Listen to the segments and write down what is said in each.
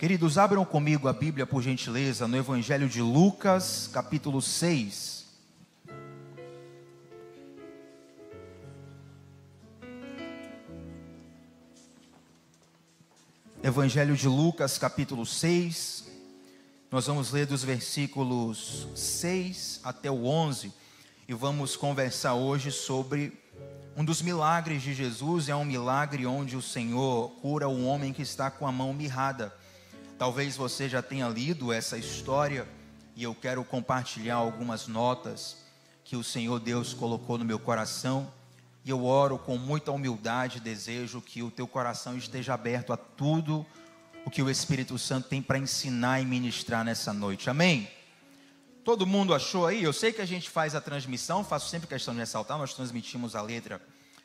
Queridos, abram comigo a Bíblia, por gentileza, no Evangelho de Lucas, capítulo 6. Evangelho de Lucas, capítulo 6. Nós vamos ler dos versículos 6 até o 11 e vamos conversar hoje sobre um dos milagres de Jesus. É um milagre onde o Senhor cura um homem que está com a mão mirrada. Talvez você já tenha lido essa história e eu quero compartilhar algumas notas que o Senhor Deus colocou no meu coração. E eu oro com muita humildade e desejo que o teu coração esteja aberto a tudo o que o Espírito Santo tem para ensinar e ministrar nessa noite. Amém? Todo mundo achou aí? Eu sei que a gente faz a transmissão, faço sempre questão de ressaltar, nós transmitimos a letra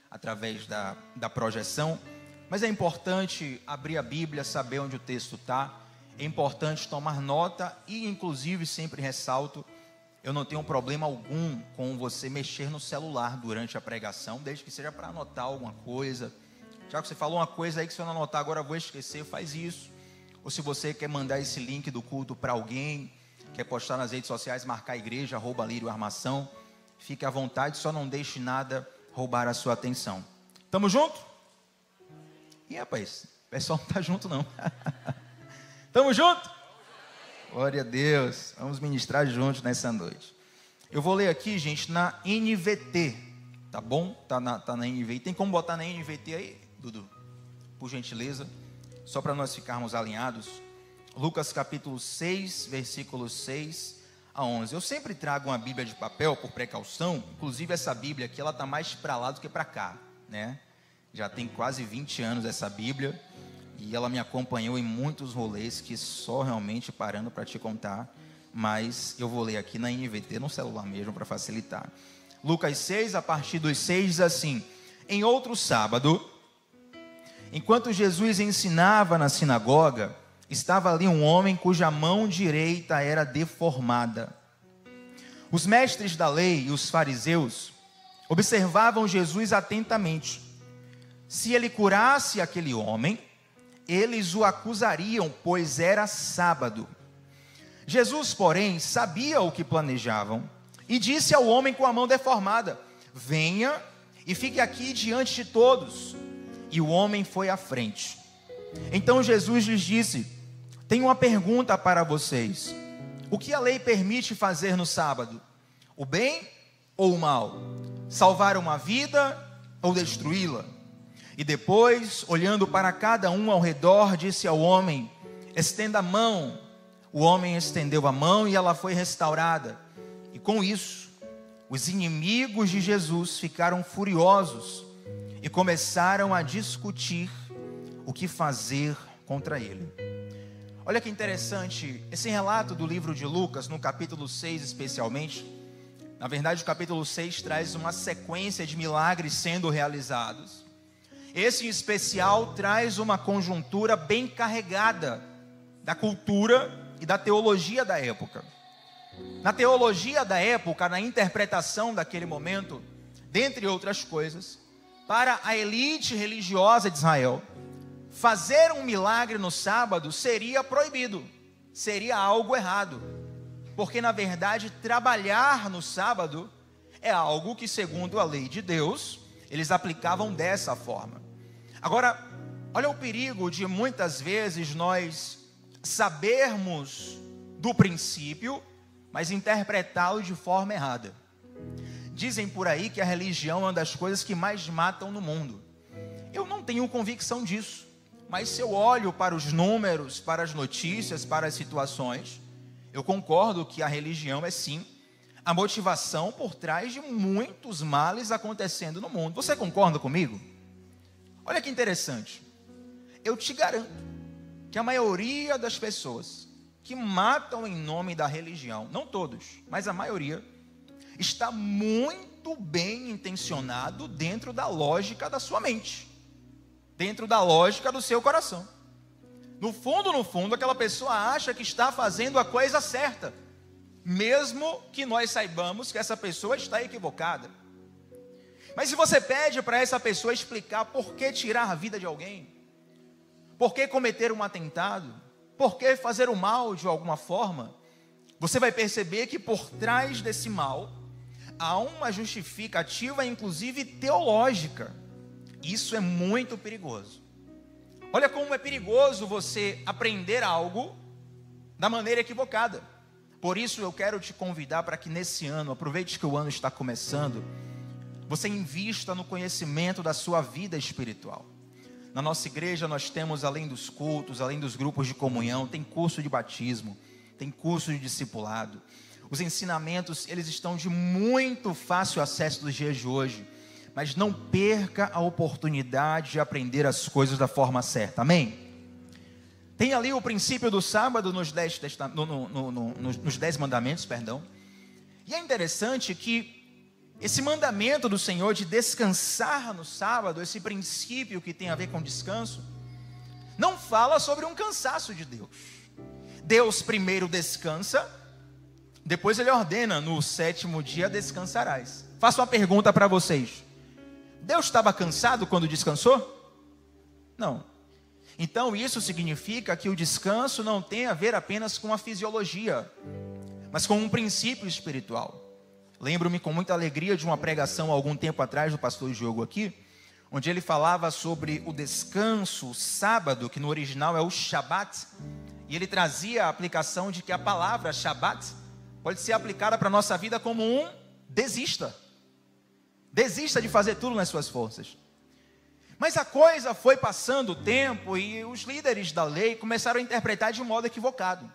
através da projeção. Mas é importante abrir a Bíblia, saber onde o texto está. É importante tomar nota e, inclusive, sempre ressalto, eu não tenho problema algum com você mexer no celular durante a pregação, desde que seja para anotar alguma coisa. Já que você falou uma coisa aí que se eu não anotar agora eu vou esquecer, faz isso. Ou se você quer mandar esse link do culto para alguém, quer postar nas redes sociais, marcar a igreja, @LírioArmação, fique à vontade, só não deixe nada roubar a sua atenção. Tamo junto? E rapaz, o pessoal não está junto não. Tamo junto? Glória a Deus. Vamos ministrar juntos nessa noite. Eu vou ler aqui, gente, na NVT. Tá bom? Tá na NVT. Tem como botar na NVT aí, Dudu? Por gentileza. Só para nós ficarmos alinhados. Lucas capítulo 6, versículos 6 a 11. Eu sempre trago uma Bíblia de papel por precaução. Inclusive essa Bíblia aqui, ela está mais para lá do que para cá, né? Já tem quase 20 anos essa Bíblia, e ela me acompanhou em muitos rolês que só realmente parando para te contar, mas eu vou ler aqui na NVT, no celular mesmo, para facilitar. Lucas 6, a partir dos 6, diz assim: em outro sábado, enquanto Jesus ensinava na sinagoga, estava ali um homem cuja mão direita era deformada. Os mestres da lei e os fariseus observavam Jesus atentamente. Se ele curasse aquele homem, eles o acusariam, pois era sábado. Jesus, porém, sabia o que planejavam e disse ao homem com a mão deformada: venha e fique aqui diante de todos. E o homem foi à frente. Então Jesus lhes disse: tenho uma pergunta para vocês. O que a lei permite fazer no sábado? O bem ou o mal? Salvar uma vida ou destruí-la? E depois, olhando para cada um ao redor, disse ao homem: estenda a mão. O homem estendeu a mão e ela foi restaurada. E com isso, os inimigos de Jesus ficaram furiosos e começaram a discutir o que fazer contra ele. Olha que interessante, esse relato do livro de Lucas, no capítulo 6 especialmente. Na verdade, o capítulo 6 traz uma sequência de milagres sendo realizados. Esse em especial traz uma conjuntura bem carregada da cultura e da teologia da época. Na teologia da época, na interpretação daquele momento, dentre outras coisas, para a elite religiosa de Israel, fazer um milagre no sábado seria proibido, seria algo errado. Porque na verdade trabalhar no sábado é algo que, segundo a lei de Deus, eles aplicavam dessa forma. Agora, olha o perigo de muitas vezes nós sabermos do princípio, mas interpretá-lo de forma errada. Dizem por aí que a religião é uma das coisas que mais matam no mundo. Eu não tenho convicção disso, mas se eu olho para os números, para as notícias, para as situações, eu concordo que a religião é sim a motivação por trás de muitos males acontecendo no mundo. Você concorda comigo? Olha que interessante. Eu te garanto que a maioria das pessoas que matam em nome da religião, não todos, mas a maioria, está muito bem intencionado dentro da lógica da sua mente, dentro da lógica do seu coração. No fundo, aquela pessoa acha que está fazendo a coisa certa, mesmo que nós saibamos que essa pessoa está equivocada. Mas se você pede para essa pessoa explicar por que tirar a vida de alguém, por que cometer um atentado, por que fazer o mal de alguma forma, você vai perceber que por trás desse mal há uma justificativa, inclusive teológica. Isso é muito perigoso. Olha como é perigoso você aprender algo da maneira equivocada. Por isso eu quero te convidar para que nesse ano, aproveite que o ano está começando, você invista no conhecimento da sua vida espiritual. Na nossa igreja nós temos, além dos cultos, além dos grupos de comunhão, tem curso de batismo, tem curso de discipulado. Os ensinamentos, eles estão de muito fácil acesso dos dias de hoje. Mas não perca a oportunidade de aprender as coisas da forma certa, amém? Tem ali o princípio do sábado nos 10 mandamentos, perdão. E é interessante que esse mandamento do Senhor de descansar no sábado, esse princípio que tem a ver com descanso, não fala sobre um cansaço de Deus. Deus primeiro descansa, depois Ele ordena, no 7º dia descansarás. Faço uma pergunta para vocês. Deus estava cansado quando descansou? Não. Então isso significa que o descanso não tem a ver apenas com a fisiologia, mas com um princípio espiritual. Lembro-me com muita alegria de uma pregação há algum tempo atrás do pastor Diogo aqui, onde ele falava sobre o descanso, o sábado, que no original é o Shabat, e ele trazia a aplicação de que a palavra Shabat pode ser aplicada para a nossa vida como um desista. Desista de fazer tudo nas suas forças. Mas a coisa foi passando o tempo e os líderes da lei começaram a interpretar de um modo equivocado.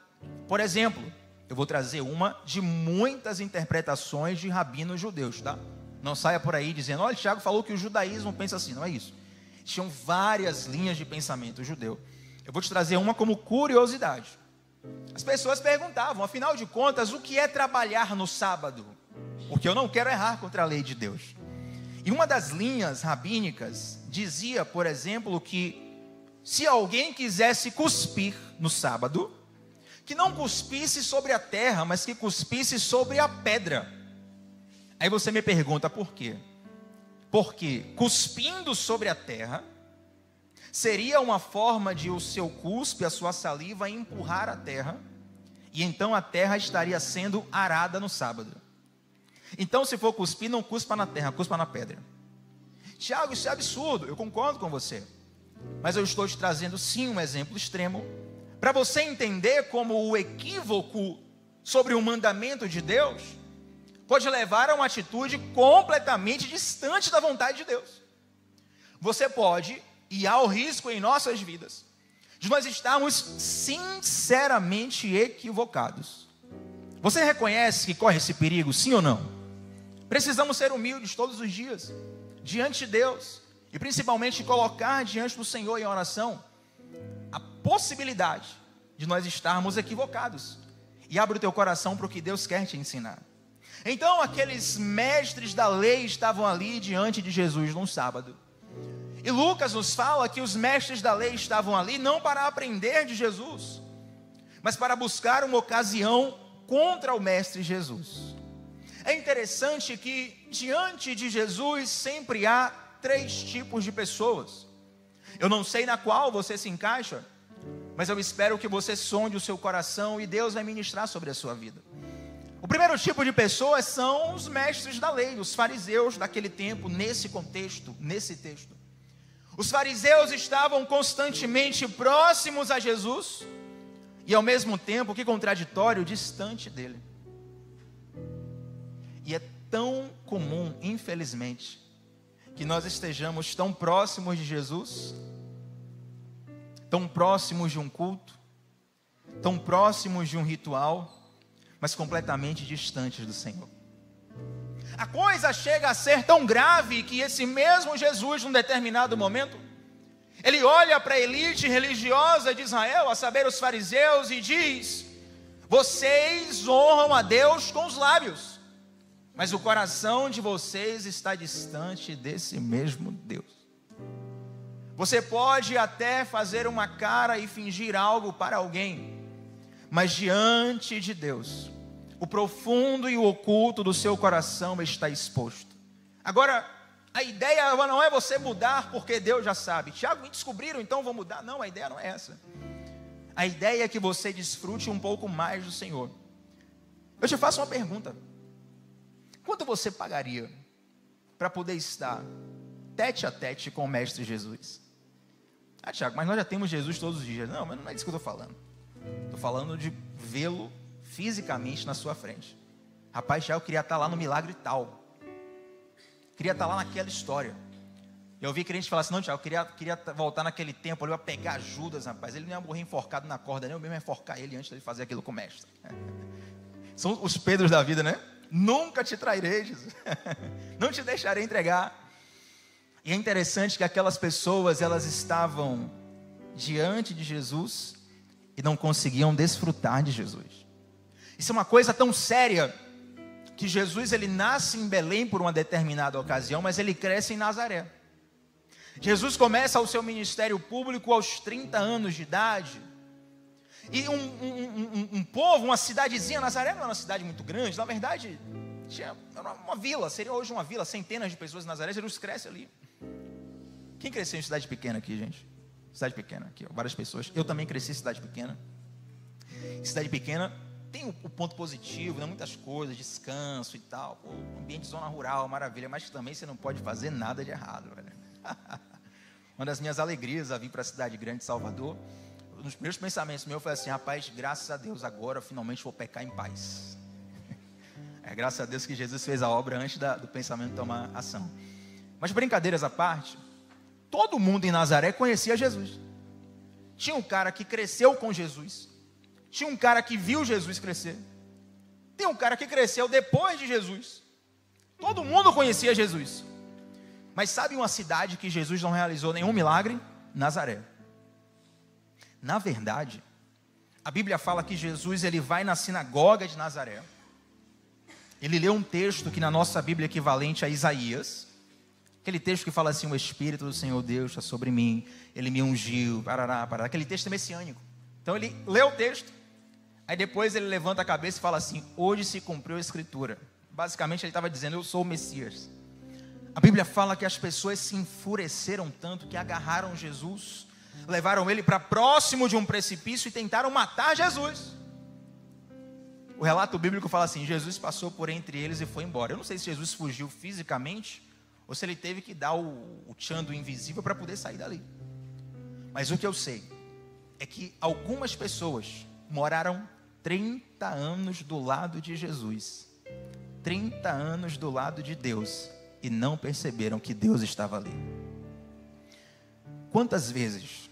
Por exemplo, eu vou trazer uma de muitas interpretações de rabinos judeus, tá? Não saia por aí dizendo, olha, Tiago falou que o judaísmo pensa assim. Não é isso. Tinham várias linhas de pensamento judeu. Eu vou te trazer uma como curiosidade. As pessoas perguntavam, afinal de contas, o que é trabalhar no sábado? Porque eu não quero errar contra a lei de Deus. E uma das linhas rabínicas dizia, por exemplo, que se alguém quisesse cuspir no sábado, que não cuspisse sobre a terra, mas que cuspisse sobre a pedra. Aí você me pergunta por quê? Porque cuspindo sobre a terra seria uma forma de o seu cuspe, a sua saliva, empurrar a terra, e então a terra estaria sendo arada no sábado. Então, se for cuspir, não cuspa na terra, cuspa na pedra. Tiago, isso é absurdo, eu concordo com você. Mas eu estou te trazendo sim um exemplo extremo, para você entender como o equívoco sobre o mandamento de Deus pode levar a uma atitude completamente distante da vontade de Deus. Você pode, e há o risco em nossas vidas, de nós estarmos sinceramente equivocados. Você reconhece que corre esse perigo, sim ou não? Precisamos ser humildes todos os dias, diante de Deus, e principalmente colocar diante do Senhor em oração a possibilidade de nós estarmos equivocados. E abre o teu coração para o que Deus quer te ensinar. Então aqueles mestres da lei estavam ali diante de Jesus num sábado. E Lucas nos fala que os mestres da lei estavam ali não para aprender de Jesus, mas para buscar uma ocasião contra o mestre Jesus. É interessante que diante de Jesus sempre há 3 tipos de pessoas. Eu não sei na qual você se encaixa, mas eu espero que você sonde o seu coração e Deus vai ministrar sobre a sua vida. O primeiro tipo de pessoas são os mestres da lei, os fariseus daquele tempo, nesse contexto, nesse texto. Os fariseus estavam constantemente próximos a Jesus e ao mesmo tempo, que contraditório, distante dele. E é tão comum, infelizmente, que nós estejamos tão próximos de Jesus, tão próximos de um culto, tão próximos de um ritual, mas completamente distantes do Senhor. A coisa chega a ser tão grave que esse mesmo Jesus, num determinado momento, ele olha para a elite religiosa de Israel, a saber, os fariseus, e diz: vocês honram a Deus com os lábios, mas o coração de vocês está distante desse mesmo Deus. Você pode até fazer uma cara e fingir algo para alguém, mas diante de Deus, o profundo e o oculto do seu coração está exposto. Agora, a ideia não é você mudar porque Deus já sabe. Tiago, me descobriram, então vou mudar. Não, a ideia não é essa. A ideia é que você desfrute um pouco mais do Senhor. Eu te faço uma pergunta: quanto você pagaria para poder estar tete a tete com o Mestre Jesus? Ah, Tiago, mas nós já temos Jesus todos os dias. Não, mas não é disso que eu estou falando. Estou falando de vê-lo fisicamente na sua frente. Rapaz, Tiago, eu queria estar lá no milagre tal. Queria estar lá naquela história. Eu ouvi crente falar assim: não, Tiago, eu queria voltar naquele tempo ali para pegar Judas, rapaz. Ele não ia morrer enforcado na corda, nem eu mesmo ia enforcar ele antes de fazer aquilo com o mestre. São os Pedros da vida, né? Nunca te trairei, Jesus. Não te deixarei entregar. E é interessante que aquelas pessoas, elas estavam diante de Jesus e não conseguiam desfrutar de Jesus. Isso é uma coisa tão séria, que Jesus, ele nasce em Belém por uma determinada ocasião, mas ele cresce em Nazaré. Jesus começa o seu ministério público aos 30 anos de idade. E um povo, uma cidadezinha, Nazaré não era uma cidade muito grande, na verdade, era uma vila, seria hoje uma vila, centenas de pessoas em Nazaré. Jesus cresce ali. Quem cresceu em cidade pequena aqui, gente? Cidade pequena, aqui, ó, várias pessoas. Eu também cresci em cidade pequena. Cidade pequena tem o ponto positivo, né? Muitas coisas, descanso e tal. Pô, ambiente zona rural, maravilha. Mas também você não pode fazer nada de errado, velho. Uma das minhas alegrias a vir para a cidade grande de Salvador, um dos primeiros pensamentos meus foi assim: rapaz, graças a Deus, agora eu finalmente vou pecar em paz. Graças a Deus que Jesus fez a obra antes do pensamento tomar ação. Mas brincadeiras à parte, todo mundo em Nazaré conhecia Jesus. Tinha um cara que cresceu com Jesus. Tinha um cara que viu Jesus crescer. Tem um cara que cresceu depois de Jesus. Todo mundo conhecia Jesus. Mas sabe uma cidade que Jesus não realizou nenhum milagre? Nazaré. Na verdade, a Bíblia fala que Jesus, ele vai na sinagoga de Nazaré. Ele lê um texto que na nossa Bíblia é equivalente a Isaías. Aquele texto que fala assim: o Espírito do Senhor Deus está sobre mim, Ele me ungiu, parará, parará. Aquele texto é messiânico. Então ele lê o texto, aí depois ele levanta a cabeça e fala assim: hoje se cumpriu a Escritura. Basicamente ele estava dizendo: eu sou o Messias. A Bíblia fala que as pessoas se enfureceram tanto que agarraram Jesus, levaram ele para próximo de um precipício e tentaram matar Jesus. O relato bíblico fala assim: Jesus passou por entre eles e foi embora. Eu não sei se Jesus fugiu fisicamente ou se ele teve que dar o tchan do invisível para poder sair dali. Mas o que eu sei é que algumas pessoas moraram 30 anos do lado de Jesus, 30 anos do lado de Deus, e não perceberam que Deus estava ali. Quantas vezes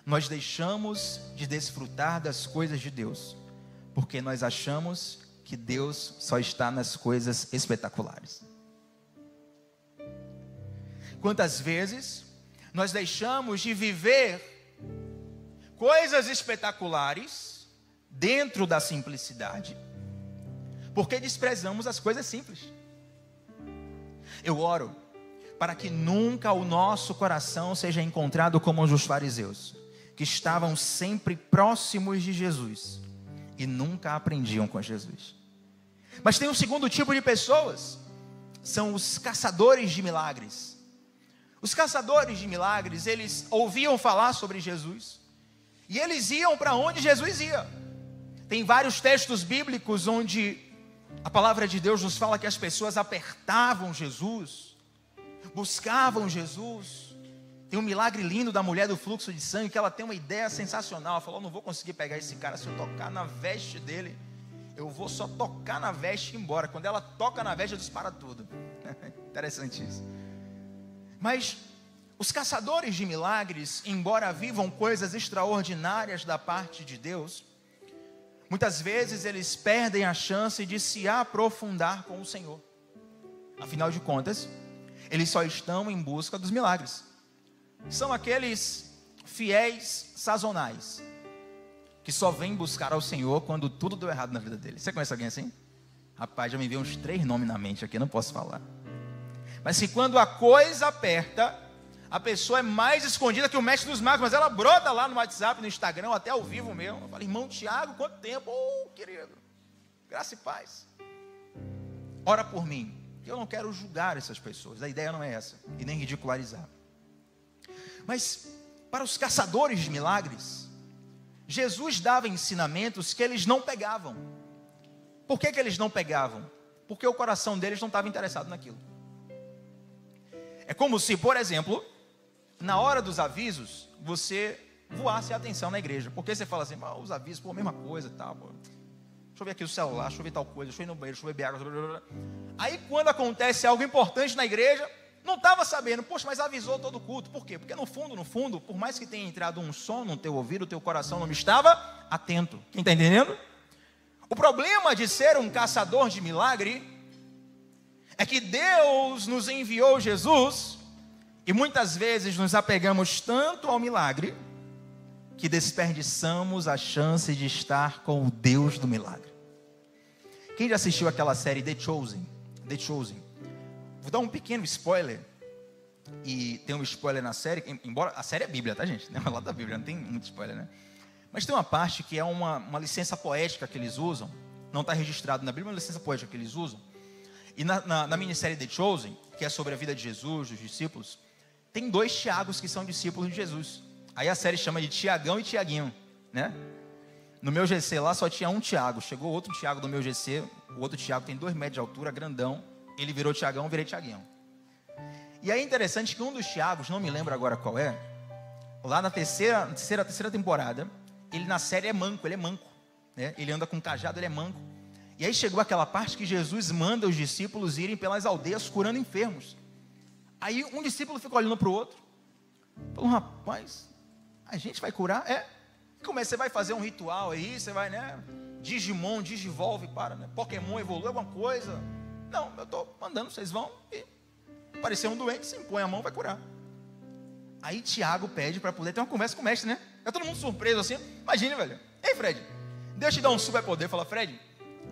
nós deixamos de desfrutar das coisas de Deus porque nós achamos que Deus só está nas coisas espetaculares? Quantas vezes nós deixamos de viver coisas espetaculares dentro da simplicidade porque desprezamos as coisas simples? Eu oro para que nunca o nosso coração seja encontrado como os dos fariseus, que estavam sempre próximos de Jesus e nunca aprendiam com Jesus. Mas tem um segundo tipo de pessoas, são os caçadores de milagres. Os caçadores de milagres, eles ouviam falar sobre Jesus e eles iam para onde Jesus ia. Tem vários textos bíblicos onde a palavra de Deus nos fala que as pessoas apertavam Jesus, buscavam Jesus. Tem um milagre lindo da mulher do fluxo de sangue, que ela tem uma ideia sensacional. Ela falou: não vou conseguir pegar esse cara, se eu tocar na veste dele, eu vou só tocar na veste e ir embora. Quando ela toca na veste, dispara tudo. Interessante isso. Mas os caçadores de milagres, embora vivam coisas extraordinárias da parte de Deus, muitas vezes eles perdem a chance de se aprofundar com o Senhor. Afinal de contas, eles só estão em busca dos milagres. São aqueles fiéis sazonais, que só vêm buscar ao Senhor quando tudo deu errado na vida deles. Você conhece alguém assim? Rapaz, já me veio uns 3 nomes na mente aqui, não posso falar. Mas se quando a coisa aperta, a pessoa é mais escondida que o mestre dos magos, mas ela brota lá no WhatsApp, no Instagram, até ao vivo mesmo. Eu falo: irmão Tiago, quanto tempo? Querido, graça e paz. Ora por mim. Eu não quero julgar essas pessoas, a ideia não é essa, e nem ridicularizar. Mas para os caçadores de milagres, Jesus dava ensinamentos que eles não pegavam. Por que eles não pegavam? Porque o coração deles não estava interessado naquilo. É como se, por exemplo, na hora dos avisos, você voasse a atenção na igreja. Porque você fala assim, os avisos, pô, a mesma coisa e tal. Pô. Deixa eu ver aqui o celular, deixa eu ver tal coisa, deixa eu ir no banheiro, deixa eu beber água. Blá, blá, blá. Aí quando acontece algo importante na igreja, não estava sabendo, poxa, mas avisou todo o culto. Por quê? Porque no fundo, por mais que tenha entrado um som no teu ouvido, o teu coração não estava atento. Quem está entendendo? O problema de ser um caçador de milagre é que Deus nos enviou Jesus e muitas vezes nos apegamos tanto ao milagre que desperdiçamos a chance de estar com o Deus do milagre. Quem já assistiu aquela série The Chosen? The Chosen. Vou dar um pequeno spoiler. E tem um spoiler na série, embora a série é Bíblia, tá, gente? Não é lá da Bíblia, não tem muito spoiler, né? Mas tem uma parte que é uma licença poética que eles usam. Não está registrado na Bíblia, é uma licença poética que eles usam. E na minissérie The Chosen, que é sobre a vida de Jesus, dos discípulos, tem 2 Tiagos que são discípulos de Jesus. Aí a série chama de Tiagão e Tiaguinho, né? No meu GC lá só tinha um Tiago. Chegou outro Tiago do meu GC. O outro Tiago tem 2 metros de altura, grandão. Ele virou Tiagão, eu virei Tiaguinho. E aí é interessante que um dos Tiagos, não me lembro agora qual é, lá na terceira temporada, ele na série é manco, né? Ele anda com cajado, ele é manco. E aí chegou aquela parte que Jesus manda os discípulos irem pelas aldeias curando enfermos. Aí um discípulo fica olhando para o outro, falou, rapaz, a gente vai curar? Como é? Você vai fazer um ritual aí, você vai, né? Digimon, Digivolve, né? Pokémon evolui alguma coisa. Não, eu estou mandando, vocês vão e aparecer um doente, você impõe a mão, vai curar. Aí Tiago pede para poder ter uma conversa com o mestre, né? É todo mundo surpreso assim. Imagine, velho. Ei, Fred, deixa eu te dar um superpoder. Fala, Fred,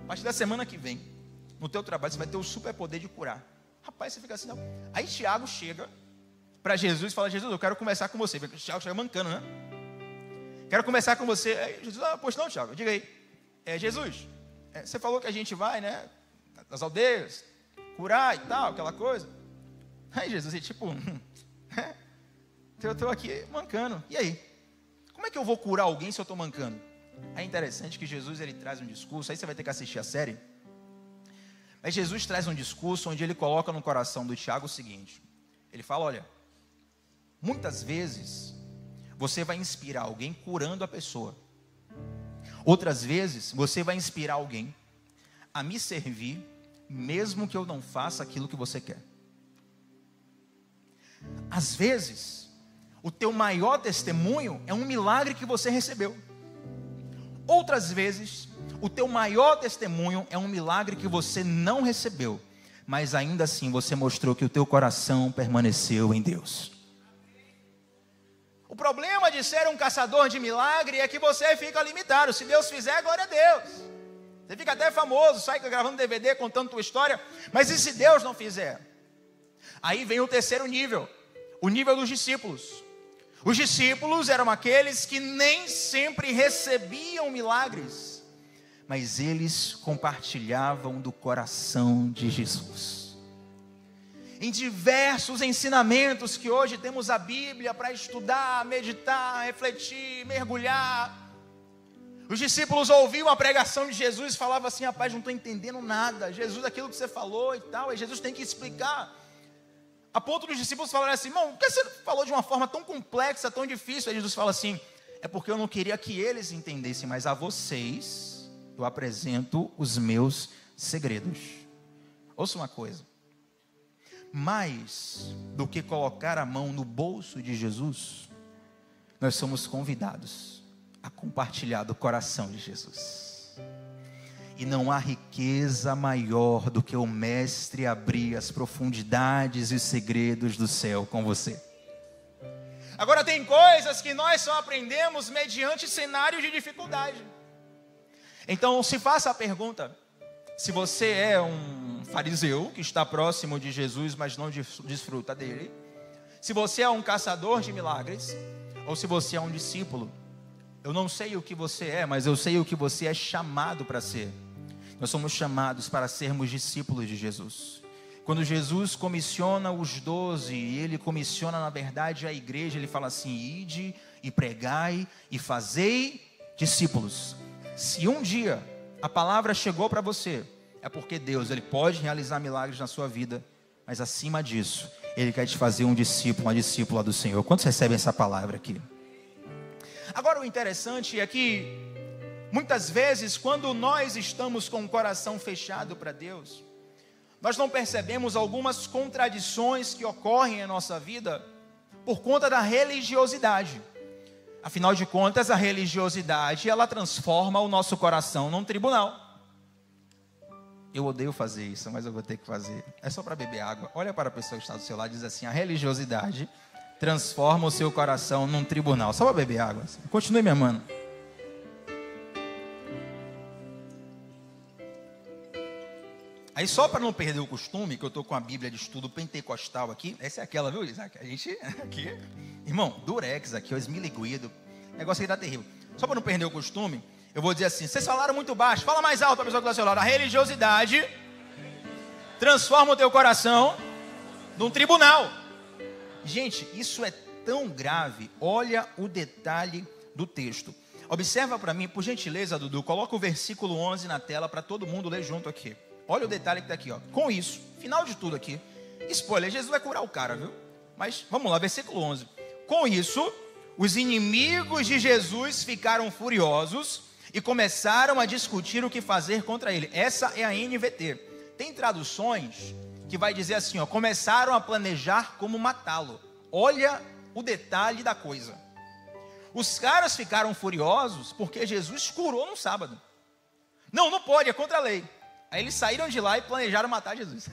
a partir da semana que vem, no teu trabalho, você vai ter o superpoder de curar. Rapaz, você fica assim, não. Aí Tiago chega para Jesus e fala, Jesus, eu quero conversar com você. Tiago chega mancando, né? Quero conversar com você. Aí Jesus, pois não, Tiago, diga aí. Jesus, você falou que a gente vai, né? Nas aldeias, curar e tal, aquela coisa. Aí Jesus, tipo, eu estou aqui mancando. E aí? Como é que eu vou curar alguém se eu estou mancando? É interessante que Jesus ele traz um discurso, aí você vai ter que assistir a série. Mas Jesus traz um discurso onde ele coloca no coração do Tiago o seguinte. Ele fala, olha, muitas vezes você vai inspirar alguém curando a pessoa. Outras vezes você vai inspirar alguém a me servir, mesmo que eu não faça aquilo que você quer. Às vezes, o teu maior testemunho é um milagre que você recebeu. Outras vezes, o teu maior testemunho é um milagre que você não recebeu, mas ainda assim você mostrou que o teu coração permaneceu em Deus. O problema de ser um caçador de milagre é que você fica limitado. Se Deus fizer, glória a Deus. Você fica até famoso, sai gravando DVD, contando tua história. Mas e se Deus não fizer? Aí vem o terceiro nível, o nível dos discípulos. Os discípulos eram aqueles que nem sempre recebiam milagres, mas eles compartilhavam do coração de Jesus. Em diversos ensinamentos que hoje temos a Bíblia para estudar, meditar, refletir, mergulhar. Os discípulos ouviam a pregação de Jesus e falavam assim, rapaz, não estou entendendo nada. Jesus, aquilo que você falou e tal, e Jesus tem que explicar. A ponto dos discípulos falarem assim, irmão, por que você falou de uma forma tão complexa, tão difícil? Aí Jesus fala assim, é porque eu não queria que eles entendessem, mas a vocês eu apresento os meus segredos. Ouça uma coisa. Mais do que colocar a mão no bolso de Jesus, nós somos convidados a compartilhar do coração de Jesus. E não há riqueza maior do que o mestre abrir as profundidades e os segredos do céu com você. Agora tem coisas que nós só aprendemos mediante cenários de dificuldade. Então se faça a pergunta, se você é um fariseu que está próximo de Jesus, mas não desfruta dele, se você é um caçador de milagres, ou se você é um discípulo, eu não sei o que você é, mas eu sei o que você é chamado para ser. Nós somos chamados para sermos discípulos de Jesus. Quando Jesus comissiona os 12, e ele comissiona na verdade a igreja, ele fala assim, ide e pregai e fazei discípulos. Se um dia a palavra chegou para você, é porque Deus, Ele pode realizar milagres na sua vida, mas acima disso, Ele quer te fazer um discípulo, uma discípula do Senhor. Quantos recebem essa palavra aqui? Agora o interessante é que, muitas vezes, quando nós estamos com o coração fechado para Deus, nós não percebemos algumas contradições que ocorrem em nossa vida por conta da religiosidade. Afinal de contas, a religiosidade, ela transforma o nosso coração num tribunal. Eu odeio fazer isso, mas eu vou ter que fazer. É só para beber água. Olha para a pessoa que está do seu lado e diz assim: a religiosidade transforma o seu coração num tribunal. Só para beber água. Continue me amando. Aí só para não perder o costume, que eu estou com a Bíblia de estudo pentecostal aqui. Essa é aquela, viu, Isaac? A gente aqui, irmão, durex aqui, ó, esmiliguido. O negócio aqui está terrível. Só para não perder o costume, eu vou dizer assim: vocês falaram muito baixo, fala mais alto para a pessoa que está ao seu lado. A religiosidade transforma o teu coração num tribunal. Gente, isso é tão grave. Olha o detalhe do texto. Observa para mim, por gentileza, Dudu, coloca o versículo 11 na tela para todo mundo ler junto aqui. Olha o detalhe que está aqui, ó. Com isso, final de tudo aqui, spoiler, Jesus vai curar o cara, viu? Mas vamos lá, versículo 11. Com isso, os inimigos de Jesus ficaram furiosos e começaram a discutir o que fazer contra ele. Essa é a NVT. Tem traduções que vai dizer assim, ó: começaram a planejar como matá-lo. Olha o detalhe da coisa. Os caras ficaram furiosos porque Jesus curou no sábado. Não pode, é contra a lei. Aí eles saíram de lá e planejaram matar Jesus.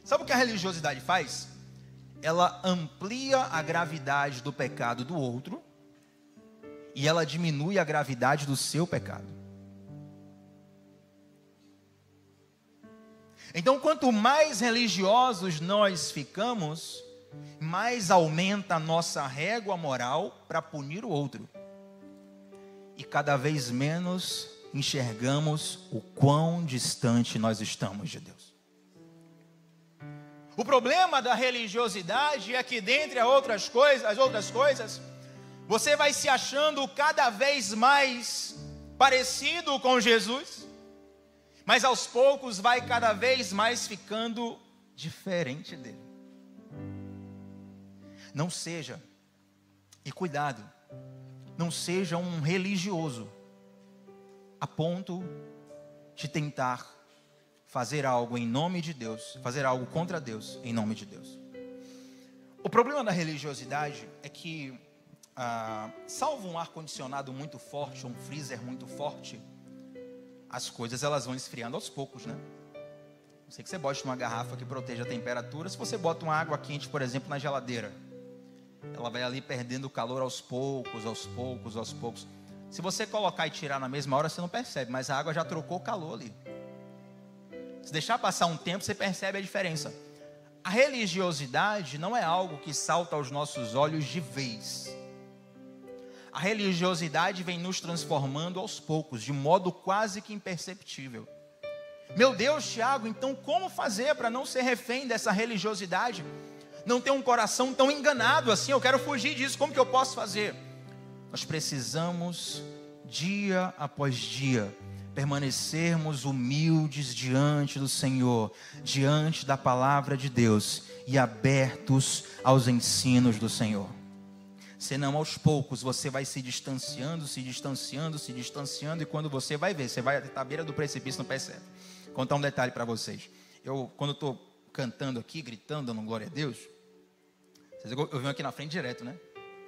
Sabe o que a religiosidade faz? Ela amplia a gravidade do pecado do outro e ela diminui a gravidade do seu pecado. Então, quanto mais religiosos nós ficamos, mais aumenta a nossa régua moral para punir o outro. E cada vez menos enxergamos o quão distante nós estamos de Deus. O problema da religiosidade é que, dentre as outras coisas, você vai se achando cada vez mais parecido com Jesus, mas aos poucos vai cada vez mais ficando diferente dele. Não seja, e cuidado, não seja um religioso a ponto de tentar fazer algo em nome de Deus, fazer algo contra Deus em nome de Deus. O problema da religiosidade é que, salvo um ar-condicionado muito forte, um freezer muito forte, as coisas elas vão esfriando aos poucos, né? Não sei que você bote uma garrafa que proteja a temperatura. Se você bota uma água quente, por exemplo, na geladeira, ela vai ali perdendo o calor aos poucos. Se você colocar e tirar na mesma hora, você não percebe, mas a água já trocou o calor ali. Se deixar passar um tempo, você percebe a diferença. A religiosidade não é algo que salta aos nossos olhos de vez. A religiosidade vem nos transformando aos poucos, de modo quase que imperceptível. Meu Deus, Tiago, então como fazer para não ser refém dessa religiosidade? Não ter um coração tão enganado assim, eu quero fugir disso, como que eu posso fazer? Nós precisamos, dia após dia, permanecermos humildes diante do Senhor, diante da palavra de Deus e abertos aos ensinos do Senhor. Senão, aos poucos, você vai se distanciando, e quando você vai ver, você vai até a beira do precipício, não percebe. Vou contar um detalhe para vocês. Quando eu estou cantando aqui, gritando, dando glória a Deus, eu venho aqui na frente direto, né?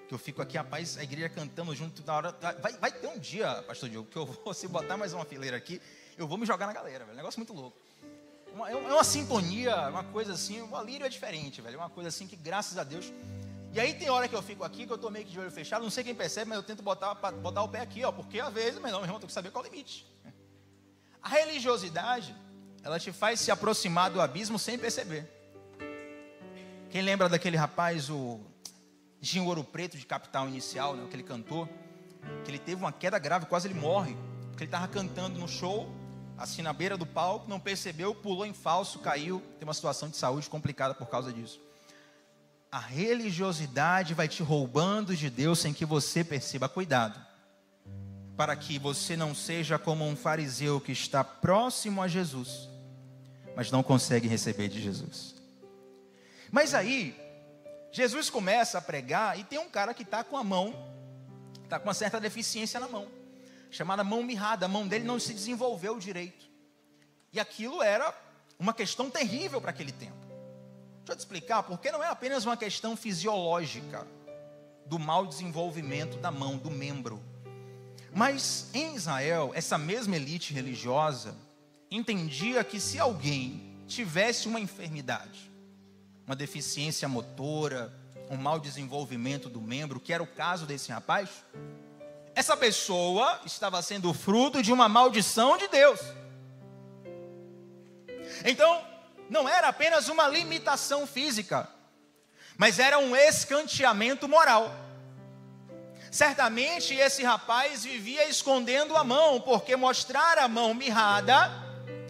Que eu fico aqui, rapaz, a igreja cantando junto na hora. Vai ter um dia, pastor Diogo, que eu vou, se botar mais uma fileira aqui, eu vou me jogar na galera, velho. Negócio muito louco. É uma sintonia, uma coisa assim, o alírio é diferente, velho. Uma coisa assim que, graças a Deus. E aí tem hora que eu fico aqui, que eu tô meio que de olho fechado, não sei quem percebe, mas eu tento botar o pé aqui, ó, porque às vezes, meu irmão, tem que saber qual é o limite. A religiosidade, ela te faz se aproximar do abismo sem perceber. Quem lembra daquele rapaz, o Ginho Ouro Preto, de Capital Inicial, né, aquele cantor, que ele teve uma queda grave, quase ele morre, porque ele estava cantando no show, assim na beira do palco, não percebeu, pulou em falso, caiu, tem uma situação de saúde complicada por causa disso. a religiosidade vai te roubando de Deus sem que você perceba. Cuidado, para que você não seja como um fariseu que está próximo a Jesus, mas não consegue receber de Jesus. Mas aí, Jesus começa a pregar e tem um cara que está com a mão, está com uma certa deficiência na mão, chamada mão mirrada. A mão dele não se desenvolveu direito. E aquilo era uma questão terrível para aquele tempo. Deixa eu te explicar, porque não é apenas uma questão fisiológica do mau desenvolvimento da mão, do membro. Mas em Israel, essa mesma elite religiosa entendia que se alguém tivesse uma enfermidade, uma deficiência motora, um mau desenvolvimento do membro, que era o caso desse rapaz, essa pessoa estava sendo fruto de uma maldição de Deus. Então, não era apenas uma limitação física, mas era um escanteamento moral. Certamente esse rapaz vivia escondendo a mão, porque mostrar a mão mirrada,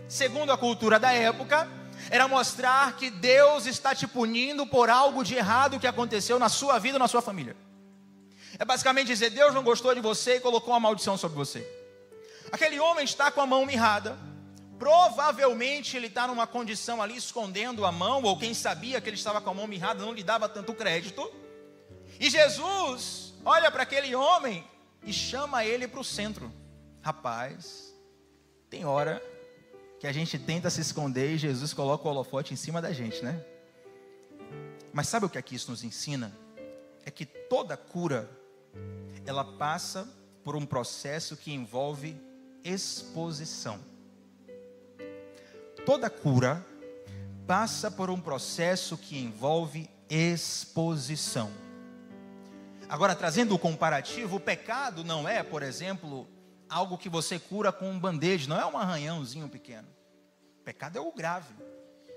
segundo a cultura da época, era mostrar que Deus está te punindo por algo de errado que aconteceu na sua vida ou na sua família. É basicamente dizer, Deus não gostou de você e colocou uma maldição sobre você. Aquele homem está com a mão mirrada. Provavelmente ele está numa condição ali escondendo a mão, ou quem sabia que ele estava com a mão mirrada não lhe dava tanto crédito. E Jesus olha para aquele homem e chama ele para o centro. Rapaz, tem hora que a gente tenta se esconder e Jesus coloca o holofote em cima da gente, né? Mas sabe o que aqui isso nos ensina? É que toda cura, ela passa por um processo que envolve exposição. Toda cura passa por um processo que envolve exposição. Agora, trazendo o comparativo, o pecado não é, por exemplo, algo que você cura com um band-aid, não é um arranhãozinho pequeno. O pecado é o grave.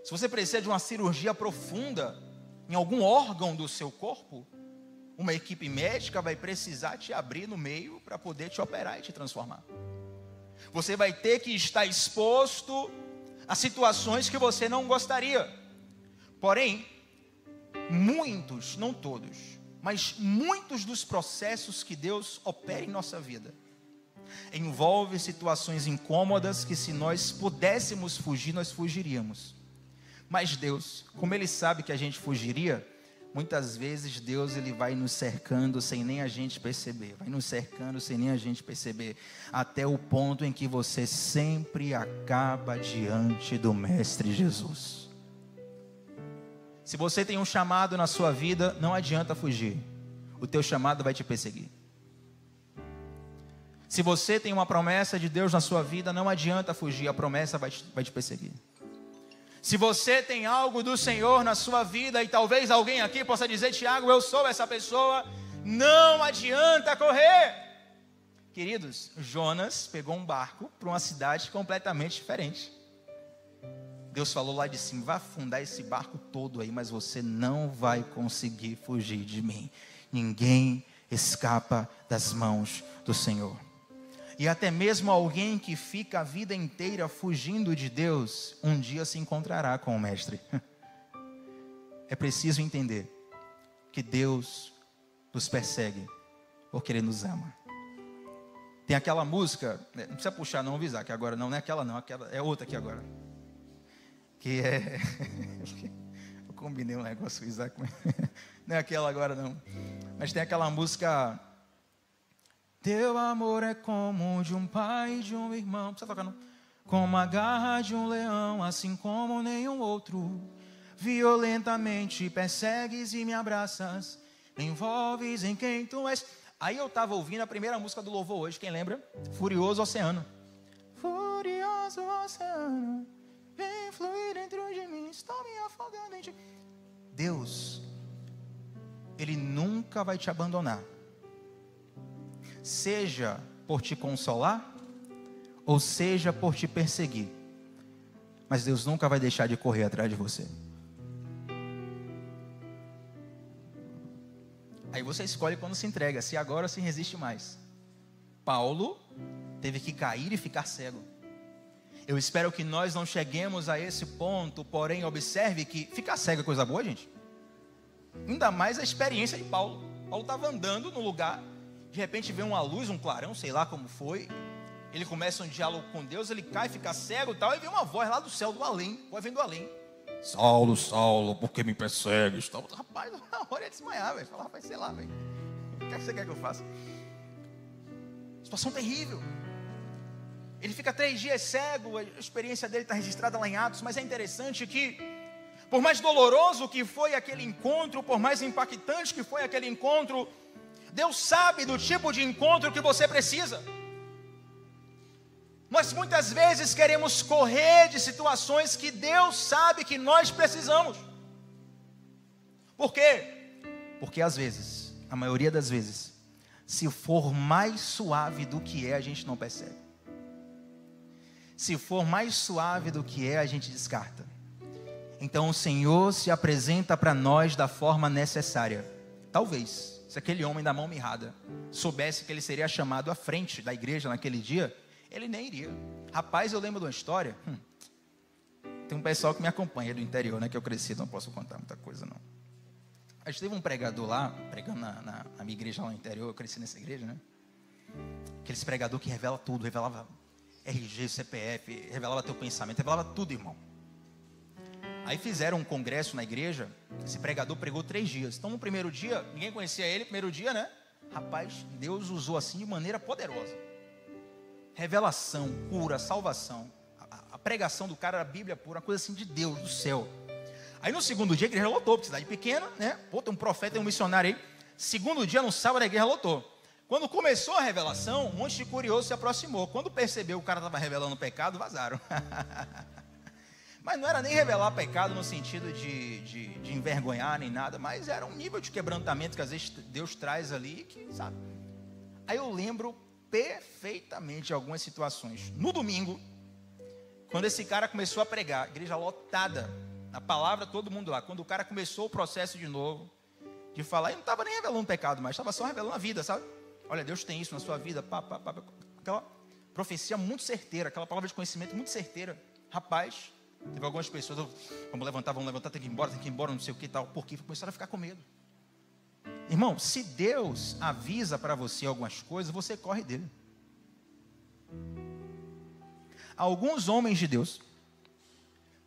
Se você precisa de uma cirurgia profunda em algum órgão do seu corpo, uma equipe médica vai precisar te abrir no meio para poder te operar e te transformar. Você vai ter que estar exposto a situações que você não gostaria. Porém, muitos, não todos, mas muitos dos processos que Deus opera em nossa vida envolve situações incômodas que, se nós pudéssemos fugir, nós fugiríamos. Mas Deus, como Ele sabe que a gente fugiria, muitas vezes Deus ele vai nos cercando sem nem a gente perceber, vai nos cercando sem nem a gente perceber, até o ponto em que você sempre acaba diante do Mestre Jesus. Se você tem um chamado na sua vida, não adianta fugir, o teu chamado vai te perseguir. Se você tem uma promessa de Deus na sua vida, não adianta fugir, a promessa vai te perseguir. Se você tem algo do Senhor na sua vida, e talvez alguém aqui possa dizer, Tiago, eu sou essa pessoa, não adianta correr. Queridos, Jonas pegou um barco para uma cidade completamente diferente. Deus falou lá de cima, vai afundar esse barco todo aí, mas você não vai conseguir fugir de mim. Ninguém escapa das mãos do Senhor. E até mesmo alguém que fica a vida inteira fugindo de Deus, um dia se encontrará com o Mestre. É preciso entender que Deus nos persegue porque Ele nos ama. Tem aquela música, não precisa puxar não, avisar, que agora não é aquela não, aquela é outra aqui agora. Que é... Eu combinei um negócio, Isaac, não é aquela agora não. Mas tem aquela música... Teu amor é como de um pai e de um irmão. Precisa tocar não? Como a garra de um leão, assim como nenhum outro. Violentamente persegues e me abraças, me envolves em quem tu és. Aí eu estava ouvindo a primeira música do louvor hoje, quem lembra? Furioso Oceano. Furioso oceano, vem fluir dentro de mim, estou me afogando em ti. Deus, Ele nunca vai te abandonar. Seja por te consolar, ou seja por te perseguir. Mas Deus nunca vai deixar de correr atrás de você. Aí você escolhe quando se entrega, se agora ou se resiste mais. Paulo teve que cair e ficar cego. Eu espero que nós não cheguemos a esse ponto, porém observe que ficar cego é coisa boa, gente. Ainda mais a experiência de Paulo. Paulo estava andando no lugar, de repente vê uma luz, um clarão, sei lá como foi. Ele começa um diálogo com Deus, ele cai, fica cego e tal, e vem uma voz lá do céu, do além, voz vem do além. Saulo, Saulo, por que me persegues? Rapaz, na hora ia desmaiar, velho. Falar, rapaz, sei lá, velho. O que é que você quer que eu faça? Situação terrível. Ele fica 3 dias cego, a experiência dele está registrada lá em Atos, mas é interessante que, por mais doloroso que foi aquele encontro, por mais impactante que foi aquele encontro, Deus sabe do tipo de encontro que você precisa. Nós muitas vezes queremos correr de situações que Deus sabe que nós precisamos. Por quê? Porque às vezes, a maioria das vezes, se for mais suave do que é, a gente não percebe. Se for mais suave do que é, a gente descarta. Então o Senhor se apresenta para nós da forma necessária. Talvez, se aquele homem da mão mirrada soubesse que ele seria chamado à frente da igreja naquele dia, ele nem iria. Rapaz, eu lembro de uma história. Tem um pessoal que me acompanha do interior, né? Que eu cresci, não posso contar muita coisa, não. Mas teve um pregador lá, pregando na minha igreja lá no interior. Eu cresci nessa igreja, né? Aquele pregador que revela tudo, revelava RG, CPF, revelava teu pensamento, revelava tudo, irmão. Aí fizeram um congresso na igreja. Esse pregador pregou 3 dias. Então no primeiro dia, ninguém conhecia ele, primeiro dia, né? Rapaz, Deus usou assim de maneira poderosa. Revelação, cura, salvação. A pregação do cara era a Bíblia pura, uma coisa assim de Deus, do céu. Aí no segundo dia a igreja lotou, porque cidade pequena, né? Pô, tem um profeta e um missionário aí. Segundo dia, no sábado, a igreja lotou. Quando começou a revelação, um monte de curioso se aproximou. Quando percebeu que o cara estava revelando pecado, vazaram. Mas não era nem revelar pecado no sentido de envergonhar nem nada, mas era um nível de quebrantamento que às vezes Deus traz ali, que sabe. Aí eu lembro perfeitamente algumas situações. No domingo, quando esse cara começou a pregar, igreja lotada, na palavra todo mundo lá. Quando o cara começou o processo de novo, de falar, ele não estava nem revelando pecado, mas estava só revelando a vida, sabe? Olha, Deus tem isso na sua vida, aquela profecia muito certeira, aquela palavra de conhecimento muito certeira. Rapaz, teve algumas pessoas, vamos levantar, tem que ir embora, não sei o que e tal, porque começaram a ficar com medo. Irmão, se Deus avisa para você algumas coisas, você corre dele. Alguns homens de Deus